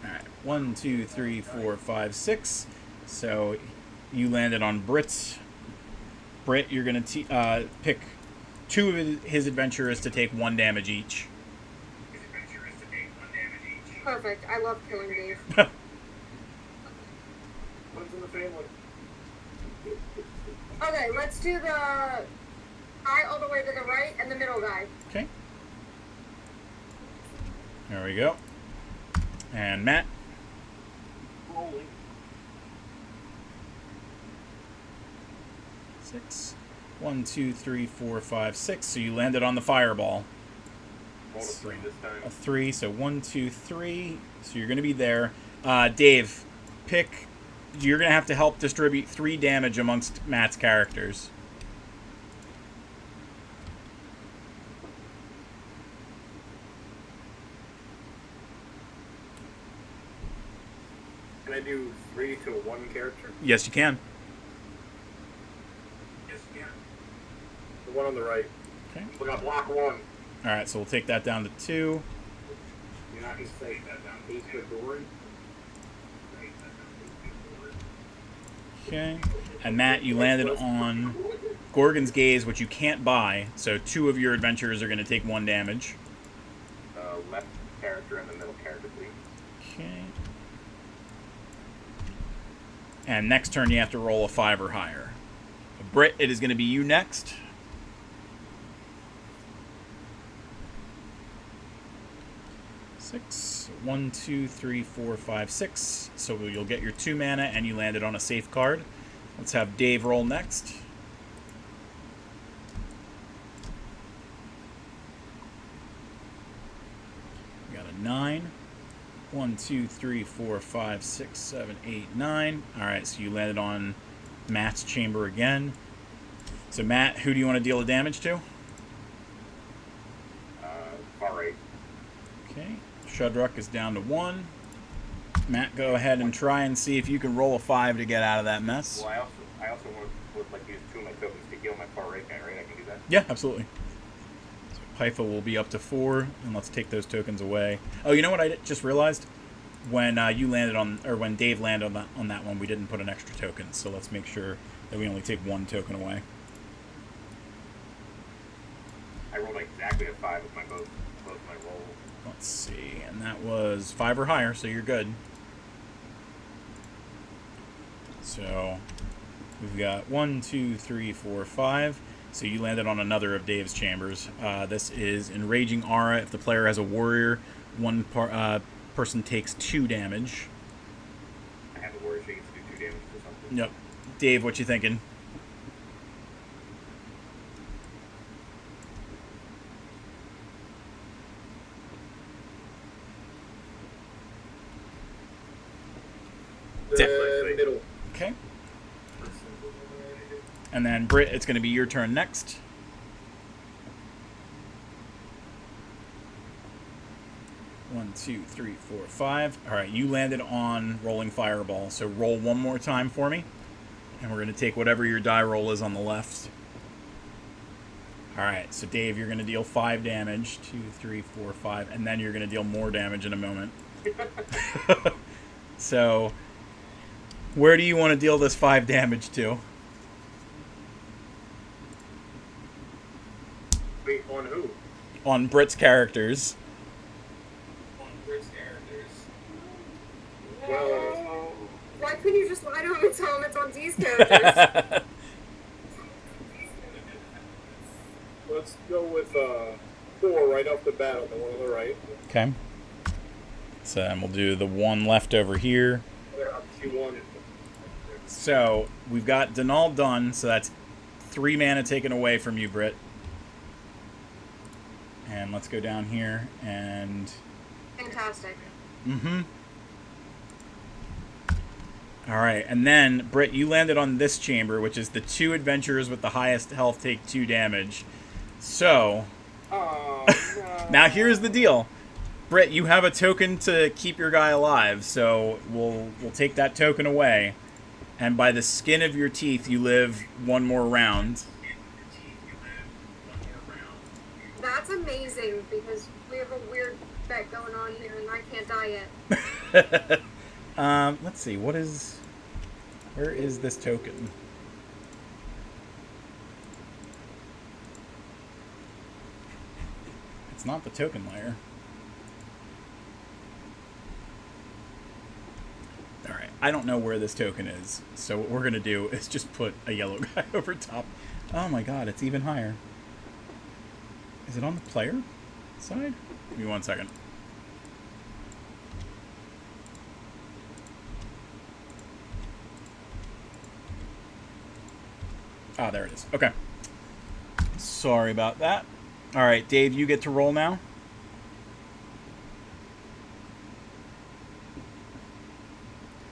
Alright, 1, 2, 3, 4, 5, 6. So you landed on Britt. Britt, you're going to pick 2 of his adventurers to take 1 damage each. Perfect. I love killing Dave. One's in the family. Okay, let's do the guy all the way to the right and the middle guy. Okay. There we go. And Matt. Rolling. 6. 1, 2, 3, 4, 5, 6. So you landed on the fireball. Roll a 3 this A time. 3. So 1, 2, 3. So you're going to be there. Dave, pick. You're going to have to help distribute 3 damage amongst Matt's characters. Can I do 3 to 1 character? Yes, you can. Yes, yeah. The one on the right. Okay. We got block 1. All right. So we'll take that down to 2. You're not going to say that down. 8 to Dory. Okay. And Matt, you landed on Gorgon's Gaze, which you can't buy. So 2 of your adventurers are going to take 1 damage. Left character and the middle character, please. Okay. And next turn, you have to roll a 5 or higher. Britt, it is going to be you next. Six. 1, 2, 3, 4, 5, 6. So you'll get your 2 mana, and you landed on a safe card. Let's have Dave roll next. We got a 9. 1, 2, 3, 4, 5, 6, 7, 8, 9. Alright, so you landed on Matt's chamber again. So Matt, who do you want to deal the damage to? Far right. Okay. Shudruck is down to 1. Matt, go ahead and try and see if you can roll a 5 to get out of that mess. Well, I also would like to use 2 of my tokens to heal my far right guy, right? I can do that. Yeah, absolutely. So Pytha will be up to 4, and let's take those tokens away. Oh, you know what I just realized? When you landed on, or when Dave landed on that one, we didn't put an extra token. So let's make sure that we only take 1 token away. I rolled exactly a 5 with my both my rolls. Let's see, and that was 5 or higher, so you're good. So we've got 1, 2, 3, 4, 5. So you landed on another of Dave's chambers. This is Enraging Aura. If the player has a warrior, one person takes 2 damage. I have a warrior, so he gets to do 2 damage or something. Yep. Dave, what you thinking? The middle. Okay. And then Britt, it's going to be your turn next. One, two, three, four, five. All right, you landed on Rolling Fireball, so roll one more time for me. And we're going to take whatever your die roll is on the left. All right, so Dave, you're going to deal 5 damage. 2, 3, 4, 5. And then you're going to deal more damage in a moment. So, where do you want to deal this 5 damage to? Wait, on who? On Britt's characters. On Britt's characters. No. Well, Why couldn't you just lie to him and tell him it's on D's characters? let's go with 4 right off the bat on the one on the right. Okay. So then we'll do the one left over here. Q1. So we've got Denal done, so that's 3 mana taken away from you, Britt. And let's go down here and... Fantastic. Mm-hmm. Alright, and then, Britt, you landed on this chamber, which is the 2 adventurers with the highest health take 2 damage. So, Oh, no. now here's the deal. Britt, you have a token to keep your guy alive, so we'll take that token away. And by the skin of your teeth, you live one more round. That's amazing because we have a weird bet going on here and I can't die yet. Let's see, where is this token? It's not the token layer. Alright, I don't know where this token is, so what we're going to do is just put a yellow guy over top. Oh my god, it's even higher. Is it on the player side? Give me 1 second. Ah, there it is. Okay. Sorry about that. Alright, Dave, you get to roll now.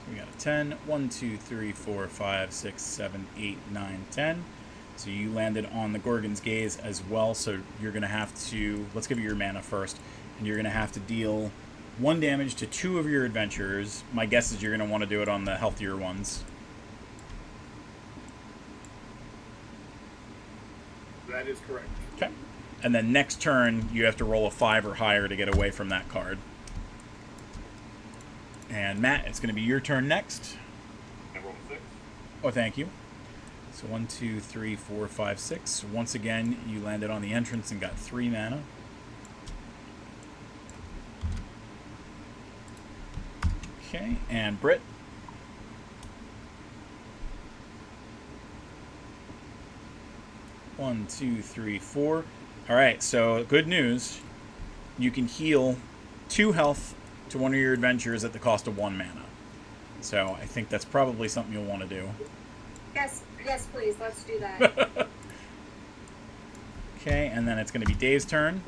We got a 10. 1, 2, 3, 4, 5, 6, 7, 8, 9, 10. So you landed on the Gorgon's Gaze as well, so you're going to have to... Let's give you your mana first. And you're going to have to deal 1 damage to 2 of your adventurers. My guess is you're going to want to do it on the healthier ones. That is correct. Okay. And then next turn, you have to roll a 5 or higher to get away from that card. And Matt, it's going to be your turn next. I rolled a 6. Oh, thank you. So 1, 2, 3, 4, 5, 6. Once again, you landed on the entrance and got 3 mana. Okay, and Britt. One, 2, 3, 4. All right, so good news. You can heal 2 health to one of your adventures at the cost of 1 mana. So I think that's probably something you'll want to do. Yes, please, let's do that. Okay, and then it's going to be Dave's turn.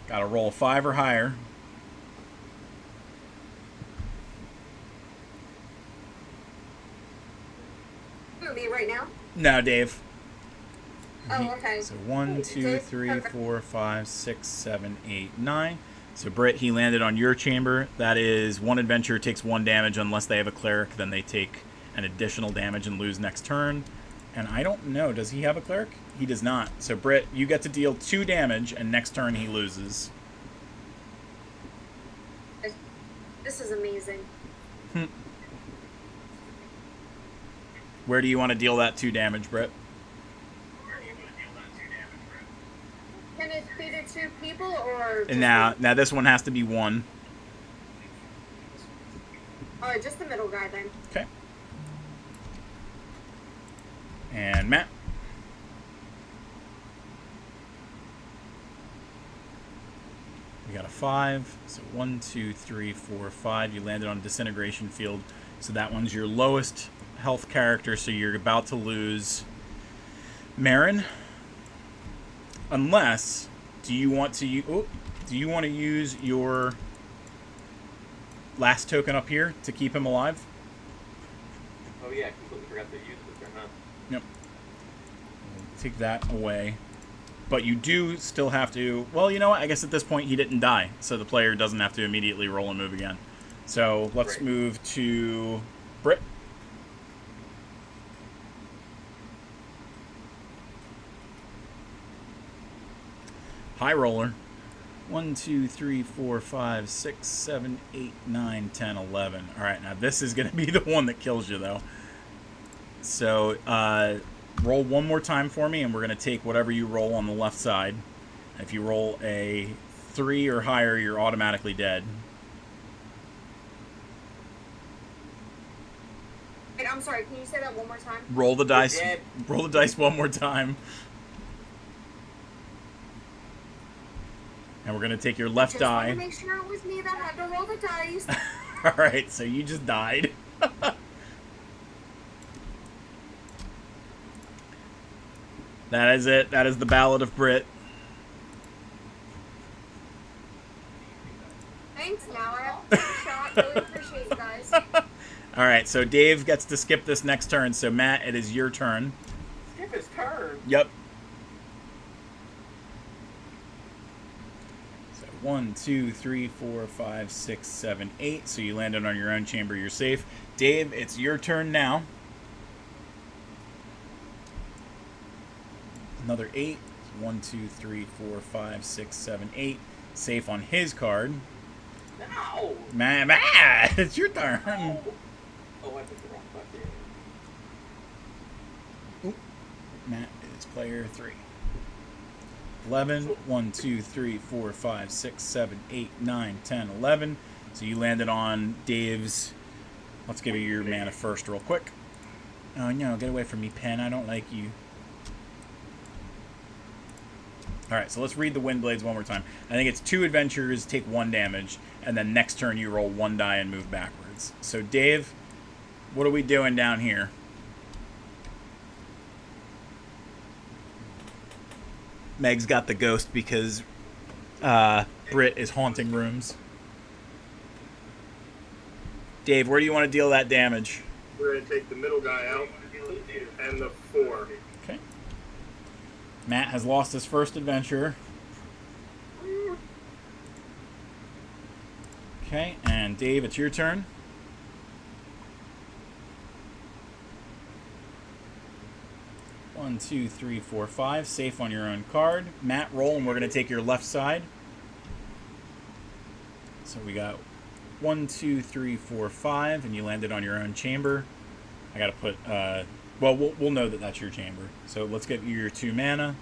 Got to roll a 5 or higher. Who, me right now? No, Dave. Oh, okay. So 1, 2, 3, 4, 5, 6, 7, 8, 9. So Britt, he landed on your chamber. That is 1 adventurer takes 1 damage unless they have a cleric. Then they take an additional damage and lose next turn. And I don't know, does he have a cleric? He does not. So Britt, you get to deal 2 damage, and next turn he loses. This is amazing. Where do you want to deal that 2 damage, Britt? Can it be to 2 people or? And now this one has to be 1. Oh, just the middle guy then. Okay. And Matt. We got a 5. So 1, 2, 3, 4, 5. You landed on Disintegration Field. So that one's your lowest health character. So you're about to lose Marin. Unless, do you want to use... Oh, do you want to use your last token up here to keep him alive? Oh yeah, I completely forgot to use this or not. Yep. Take that away. But you do still have to... Well, you know what? I guess at this point he didn't die, so the player doesn't have to immediately roll and move again. So let's Right. move to Brit. High roller. 1, 2, 3, 4, 5, 6, 7, 8, 9, 10, 11. All right, now this is going to be the one that kills you, though. So roll one more time for me, and we're going to take whatever you roll on the left side. If you roll a 3 or higher, you're automatically dead. Wait, I'm sorry. Can you say that one more time? Roll the dice. dead. Roll the dice one more time. And we're going to take your left Just want die. to make sure it was me that had to roll the dice. All right, so you just died. That is it. That is the Ballad of Brit. Thanks. Now I have to take a shot. Really appreciate you guys. All right, so Dave gets to skip this next turn. So Matt, it is your turn. Skip his turn. Yep. So 1, 2, 3, 4, 5, 6, 7, 8. So you landed on your own chamber. You're safe. Dave, it's your turn now. Another 8. 1, 2, 3, 4, 5, 6, 7, 8. Safe on his card. No. Matt, it's your turn. Oh, I picked the wrong button. Matt is player 3. 11. 1, 2, 3, 4, 5, 6, 7, 8, 9, 10, 11. So you landed on Dave's. Let's give you your mana first, real quick. Oh no, get away from me, pen. I don't like you. Alright, so let's read the Wind Blades one more time. I think it's 2 adventures, take 1 damage, and then next turn you roll 1 die and move backwards. So Dave, what are we doing down here? Meg's got the ghost because Brit is haunting rooms. Dave, where do you want to deal that damage? We're gonna take the middle guy out and the 4. Okay. Matt has lost his first adventure. Okay, and Dave, it's your turn. One, 2, 3, 4, 5. Safe on your own card. Matt, roll, and we're going to take your left side. So we got 1, 2, 3, 4, 5, and you landed on your own chamber. I got to put, well, we'll know that that's your chamber. So let's get you your 2 mana.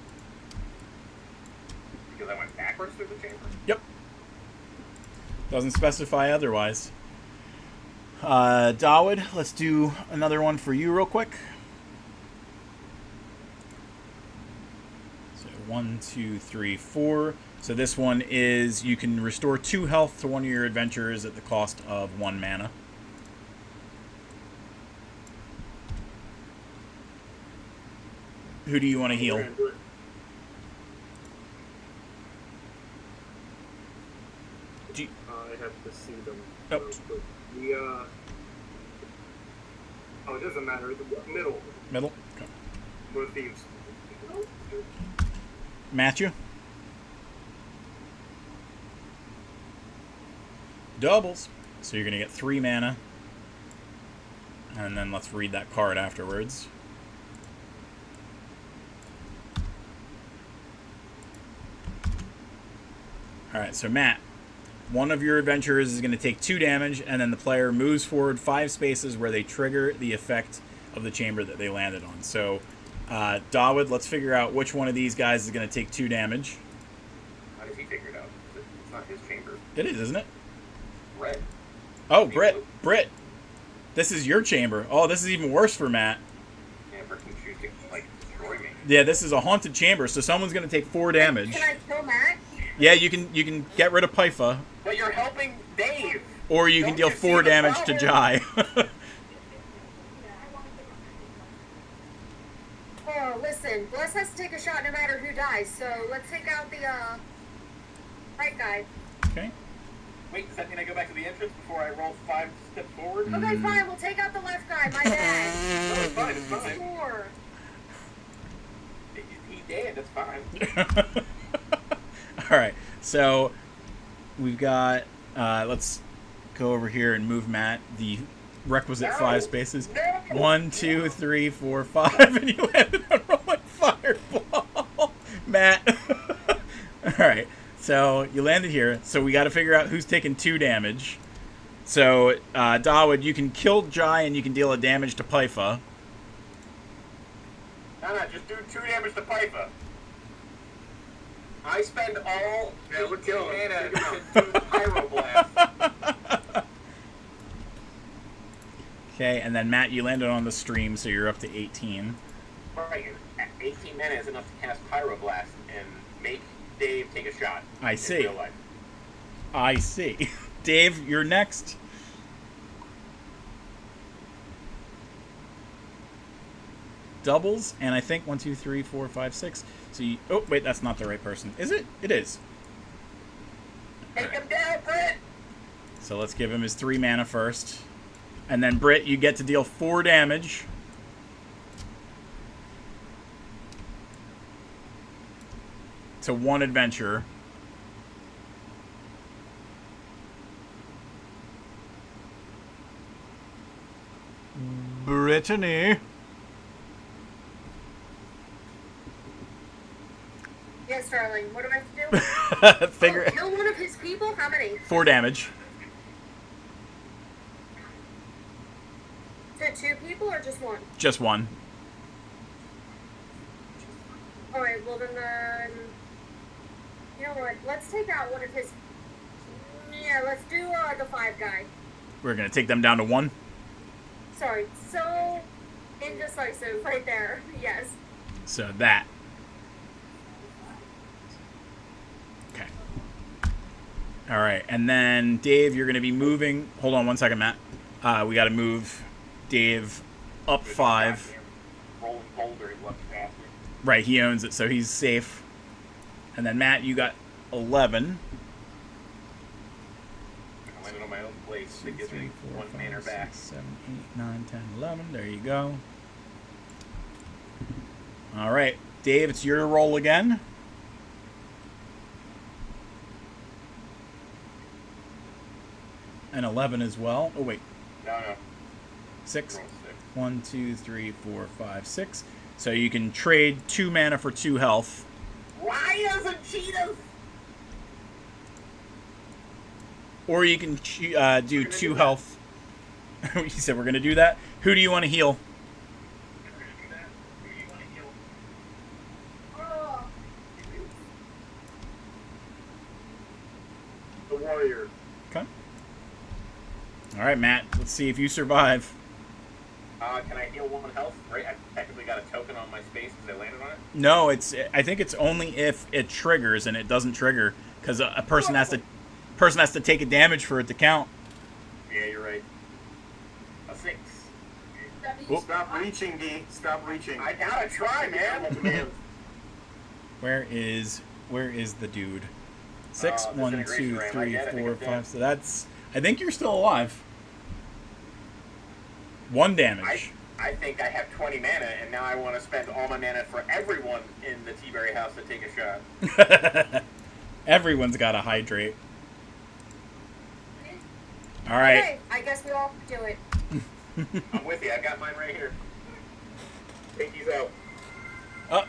Because I went backwards through the chamber. Yep. Doesn't specify otherwise. Dawood, let's do another one for you real quick. So 1, 2, 3, 4. So this one is you can restore 2 health to one of your adventurers at the cost of 1 mana. Who do you want to heal? We're gonna do it. Do you- I have to see them. Oh. real quick. The oh, it doesn't matter. The middle. Middle? Okay. Both thieves. Matthew? Doubles. So you're going to get 3 mana. And then let's read that card afterwards. Alright, so Matt, one of your adventurers is going to take 2 damage, and then the player moves forward 5 spaces where they trigger the effect of the chamber that they landed on. So, Dawood, let's figure out which one of these guys is going to take 2 damage. How does he figure it out? It's not his chamber. It is, isn't it? Red. Oh, Brit. This is your chamber. Oh, this is even worse for Matt. Chamber can choose to, like, destroy me. Yeah, this is a haunted chamber, so someone's going to take 4 damage. Can I kill Matt? Yeah, you can get rid of Pypha, But you're helping Dave! or you can Don't deal you see 4 the damage to problem? Jai. Oh, listen. Bless has to take a shot no matter who dies. So let's take out the Right guy. Okay. Wait, does that mean I go back to the entrance before I roll 5 steps forward? Okay, fine. We'll take out the left guy. My bad. No, it's fine. It's fine. 4. He did. That's fine. All right. So we've got. Let's go over here and move Matt the requisite No. 5 spaces. No. 1, 2, 3, 4, 5, and you landed on rolling fireball, Matt. All right. So you landed here. So we got to figure out who's taking 2 damage. So Dawood, you can kill Jai and you can deal a damage to Pyfa. No, just do 2 damage to Pyfa. I spend all Yeah, we're killing him. mana Take him to do the Pyroblast. Okay, and then Matt, you landed on the stream, so you're up to 18. Right, 18 mana is enough to cast Pyroblast and make Dave take a shot. I in see. real life. I see. Dave, you're next. Doubles, and I think 1, 2, 3, 4, 5, 6. So you, oh wait, that's not the right person. Is it? It is. Take him down, Britt! So let's give him his 3 mana first. And then Britt, you get to deal 4 damage. To 1 adventurer. Brittany. Yes, darling. What do I have to do? Figure Oh, kill one of his people? How many? 4 damage. To 2 people or just 1? Just 1. Alright, well then, you know what? Let's take out one of his. Yeah, let's do the 5 guy. We're gonna take them down to 1. Sorry, so indecisive right there. Yes. So that. Okay. All right, and then Dave, you're gonna be moving. Hold on 1 second, Matt. We got to move Dave up 5. Rolling boulder, he left faster. Right, he owns it, so he's safe. And then Matt, you got 11. I landed on my own place. 2, It gives 3, me 4, 1 mana 5, back. 6, 7, 8, 9, 10, 11. There you go. All right, Dave, it's your roll again. And 11 as well. Oh, wait. No. 6. Roll 6. 1, 2, 3, 4, 5, 6. So you can trade 2 mana for 2 health. Why doesn't Cheetah? Or you can do 2 health. You said we're going to do that? Who do you want to heal? The warrior. Okay. All right, Matt. Let's see if you survive. Can I heal 1 health? Right, I technically got a token on my space because I landed on it. No, I think it's only if it triggers, and it doesn't trigger because a person has to take a damage for it to count. Yeah, you're right. A 6. Whoop. Stop reaching, D. Stop reaching. I gotta try, man. Where is the dude? 6, 1, 2, disintegration ram. I 3, get it, I 4, get 5. that. So that's. I think you're still alive. 1 damage. I think I have 20 mana, and now I want to spend all my mana for everyone in the T-Berry house to take a shot. Everyone's got to hydrate. All right. Okay, I guess we all do it. I'm with you. I got mine right here. Take these out. Oh,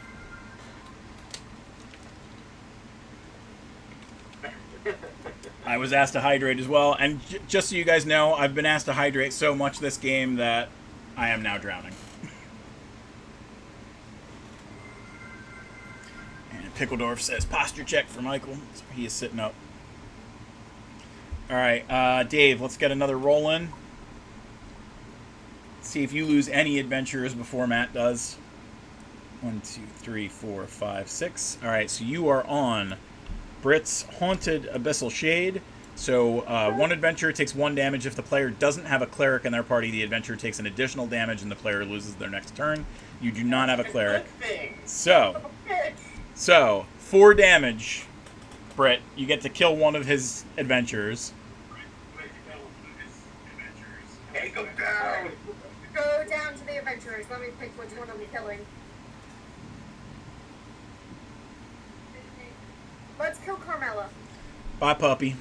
I was asked to hydrate as well, and just so you guys know, I've been asked to hydrate so much this game that I am now drowning. And Pickledorf says posture check for Michael, so he is sitting up. All right, Dave, let's get another roll in. See if you lose any adventurers before Matt does. 1, 2, 3, 4, 5, 6. All right, so you are on Britt's Haunted Abyssal Shade. So 1 adventurer takes 1 damage. If the player doesn't have a cleric in their party, the adventurer takes an additional damage and the player loses their next turn. You do not have a cleric. Good thing. So Bitch. 4 damage Britt, you get to kill one of his adventurers. Hey, go down! Go down to the adventurers. Let me pick which one I'm killing. Let's kill Carmela. Bye, puppy.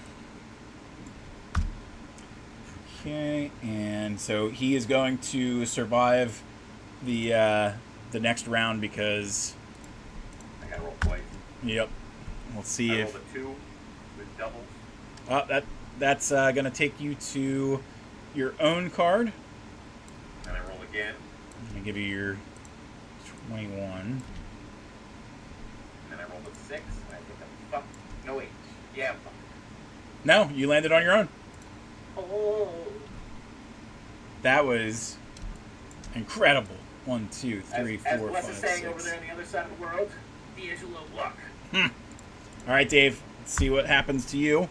Okay, and so he is going to survive the next round because. I gotta roll twice. Yep. Let's see I if. rolled a 2 with doubles. That's going to take you to your own card. And I roll again. I'm going to give you your 21. And then I rolled a 6. And I think I'm fucked. No, wait. Yeah, I'm fucked. No, you landed on your own. Oh. That was incredible. 1, 2, 3, 4, As 5, Bless is saying 6. over there on the other side of the world, D'Angelo luck. All right, Dave. Let's see what happens to you.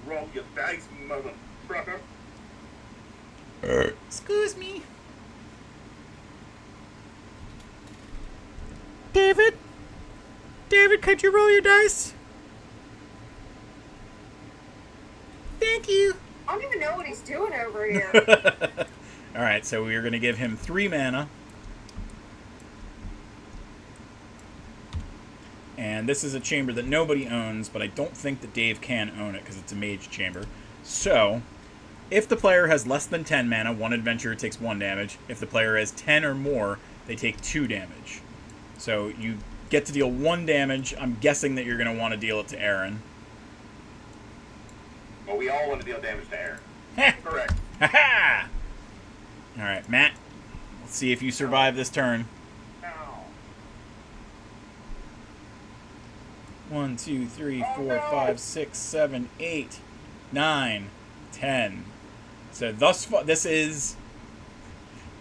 Roll your dice, motherfucker. Excuse me. David? David, could you roll your dice? Thank you. I don't even know what he's doing over here. All right, so we are going to give him 3 mana. And this is a chamber that nobody owns, but I don't think that Dave can own it because it's a mage chamber. So, if the player has less than 10 mana, one adventurer takes 1 damage. If the player has 10 or more, they take 2 damage. So you get to deal 1 damage. I'm guessing that you're going to want to deal it to Aaron. Well, we all want to deal damage to Aaron. Correct. Ha-ha! All right, Matt. Let's see if you survive this turn. Ow. 1, 2, 3, Oh, 4, no. 5, 6, 7, 8, 9, 10. So thus far, this is...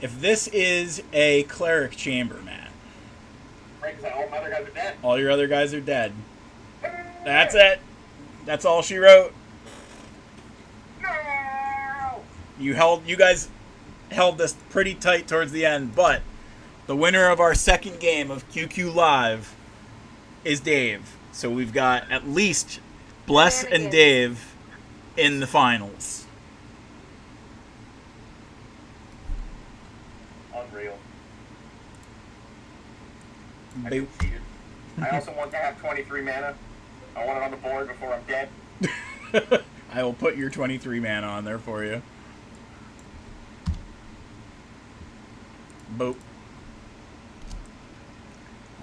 If this is a cleric chamber, Matt, Right, because all my other guys are dead. all your other guys are dead. That's it. That's all she wrote. No! You guys held this pretty tight towards the end, but the winner of our second game of QQ Live is Dave. So we've got at least Bless and Dave in the finals. Unreal. I Boop. cheated. I also want to have 23 mana. I want it on the board before I'm dead. I will put your 23 mana on there for you. Boop.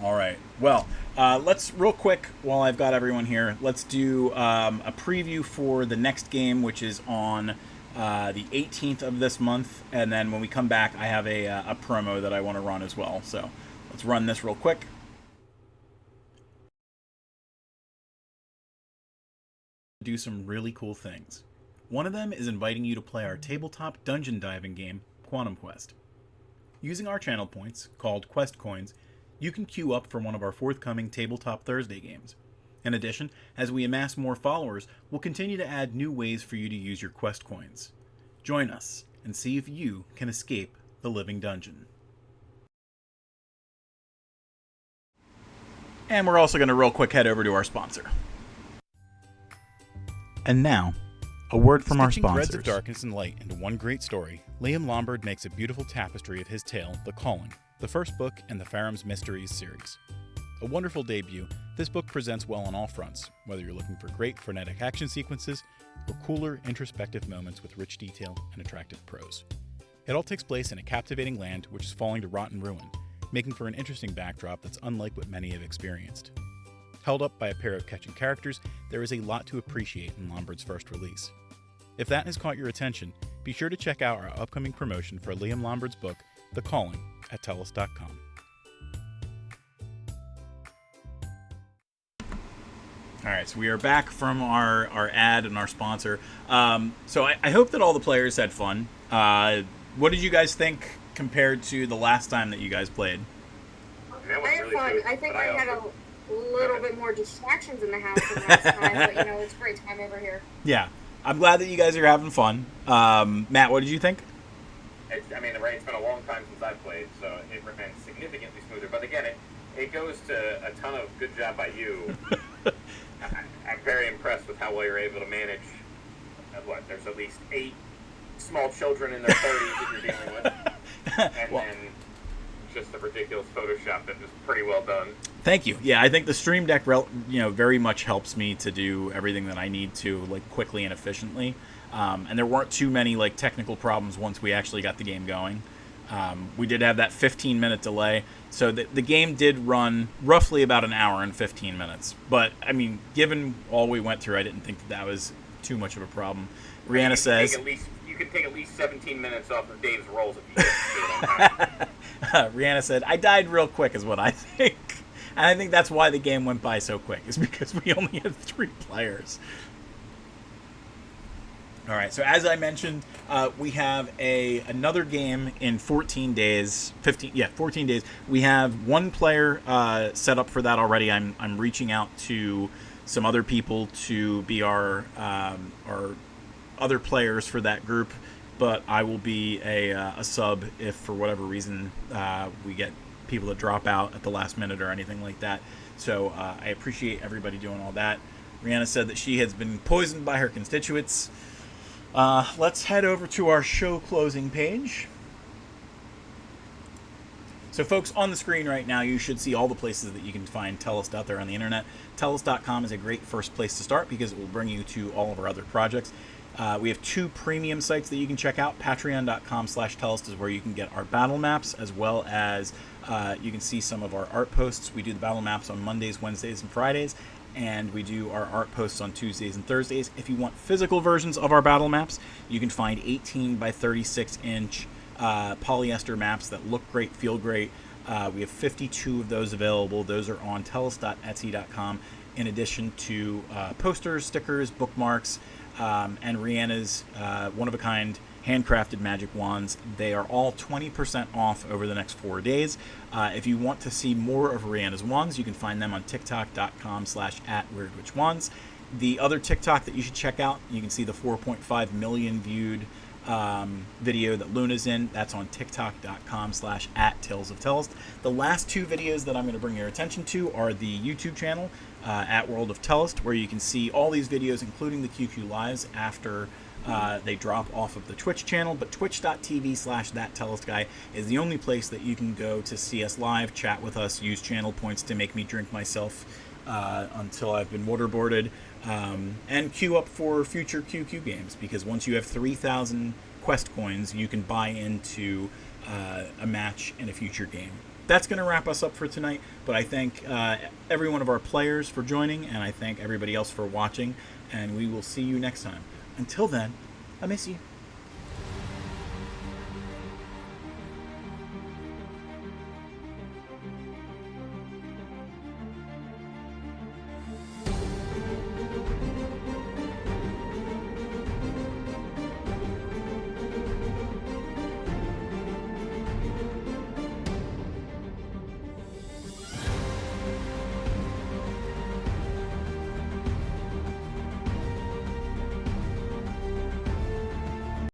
All right. Well, let's real quick while I've got everyone here. Let's do a preview for the next game, which is on the 18th of this month, and then when we come back, I have a promo that I want to run as well. So let's run this real quick. Do some really cool things. One of them is inviting you to play our tabletop dungeon diving game, Quantum Quest. Using our channel points, called Quest Coins, you can queue up for one of our forthcoming Tabletop Thursday games. In addition, as we amass more followers, we'll continue to add new ways for you to use your Quest Coins. Join us and see if you can escape the living dungeon. And we're also going to real quick head over to our sponsor. And now, a word from our Stitching sponsors. threads of darkness and light into one great story, Liam Lombard makes a beautiful tapestry of his tale, The Calling, the first book in the Faram's Mysteries series. A wonderful debut, this book presents well on all fronts, whether you're looking for great frenetic action sequences or cooler, introspective moments with rich detail and attractive prose. It all takes place in a captivating land which is falling to rot and ruin, making for an interesting backdrop that's unlike what many have experienced. Held up by a pair of catching characters, there is a lot to appreciate in Lombard's first release. If that has caught your attention, be sure to check out our upcoming promotion for Liam Lombard's book, The Calling, at TELUS.com. All right, so we are back from our ad and our sponsor. So I hope that all the players had fun. What did you guys think compared to the last time that you guys played? That was I had really fun. good, I think but I had also- a little bit more distractions in the house than last time, but you know, it's a great time over here. Yeah, I'm glad that you guys are having fun. Matt, what did you think? It's been a long time since I've played, so it remains significantly smoother. But again, it goes to a ton of good job by you. I'm very impressed with how well you're able to manage. There's at least 8 small children in their 30s that you're dealing with, and then just the ridiculous Photoshop that is pretty well done. Thank you. Yeah, I think the Stream Deck, very much helps me to do everything that I need to, like, quickly and efficiently. And there weren't too many, like, technical problems once we actually got the game going. We did have that 15-minute delay, so the game did run roughly about an hour and 15 minutes. But, I mean, given all we went through, I didn't think that was too much of a problem. Rihanna says... You can take at least 17 minutes off of Dave's rolls if you get it on time. Rihanna said, I died real quick is what I think. And I think that's why the game went by so quick, is because we only had 3 players. All right, so as I mentioned, we have another game in 14 days. 14 days. We have 1 player set up for that already. I'm reaching out to some other people to be our other players for that group, but I will be a sub if for whatever reason we get people that drop out at the last minute or anything like that. So I appreciate everybody doing all that. Rihanna said that she has been poisoned by her constituents. Let's head over to our show closing page. So folks, on the screen right now, you should see all the places that you can find Tellust out there on the internet. Tellust.com is a great first place to start because it will bring you to all of our other projects. We have 2 premium sites that you can check out. Patreon.com/Tellust is where you can get our battle maps, as well as you can see some of our art posts. We do the battle maps on Mondays, Wednesdays, and Fridays, and we do our art posts on Tuesdays and Thursdays. If you want physical versions of our battle maps, you can find 18 by 36 inch polyester maps that look great, feel great. We have 52 of those available. Those are on tellus.etsy.com, in addition to posters, stickers, bookmarks, and Rihanna's one-of-a-kind handcrafted magic wands. They are all 20% off over the next 4 days. If you want to see more of Rihanna's wands, you can find them on tiktok.com/@weirdwitchwands. The other TikTok that you should check out, you can see the 4.5 million viewed video that Luna's in. That's on tiktok.com/@TalesOfTellust. The last 2 videos that I'm going to bring your attention to are the YouTube channel @World of Tellust, where you can see all these videos, including the QQ Lives, after they drop off of the Twitch channel. But twitch.tv/ThatTellustGuy is the only place that you can go to see us live, chat with us, use channel points to make me drink myself until I've been waterboarded, and queue up for future QQ games, because once you have 3,000 quest coins, you can buy into a match in a future game. That's going to wrap us up for tonight, but I thank every one of our players for joining, and I thank everybody else for watching, and we will see you next time. Until then, I miss you.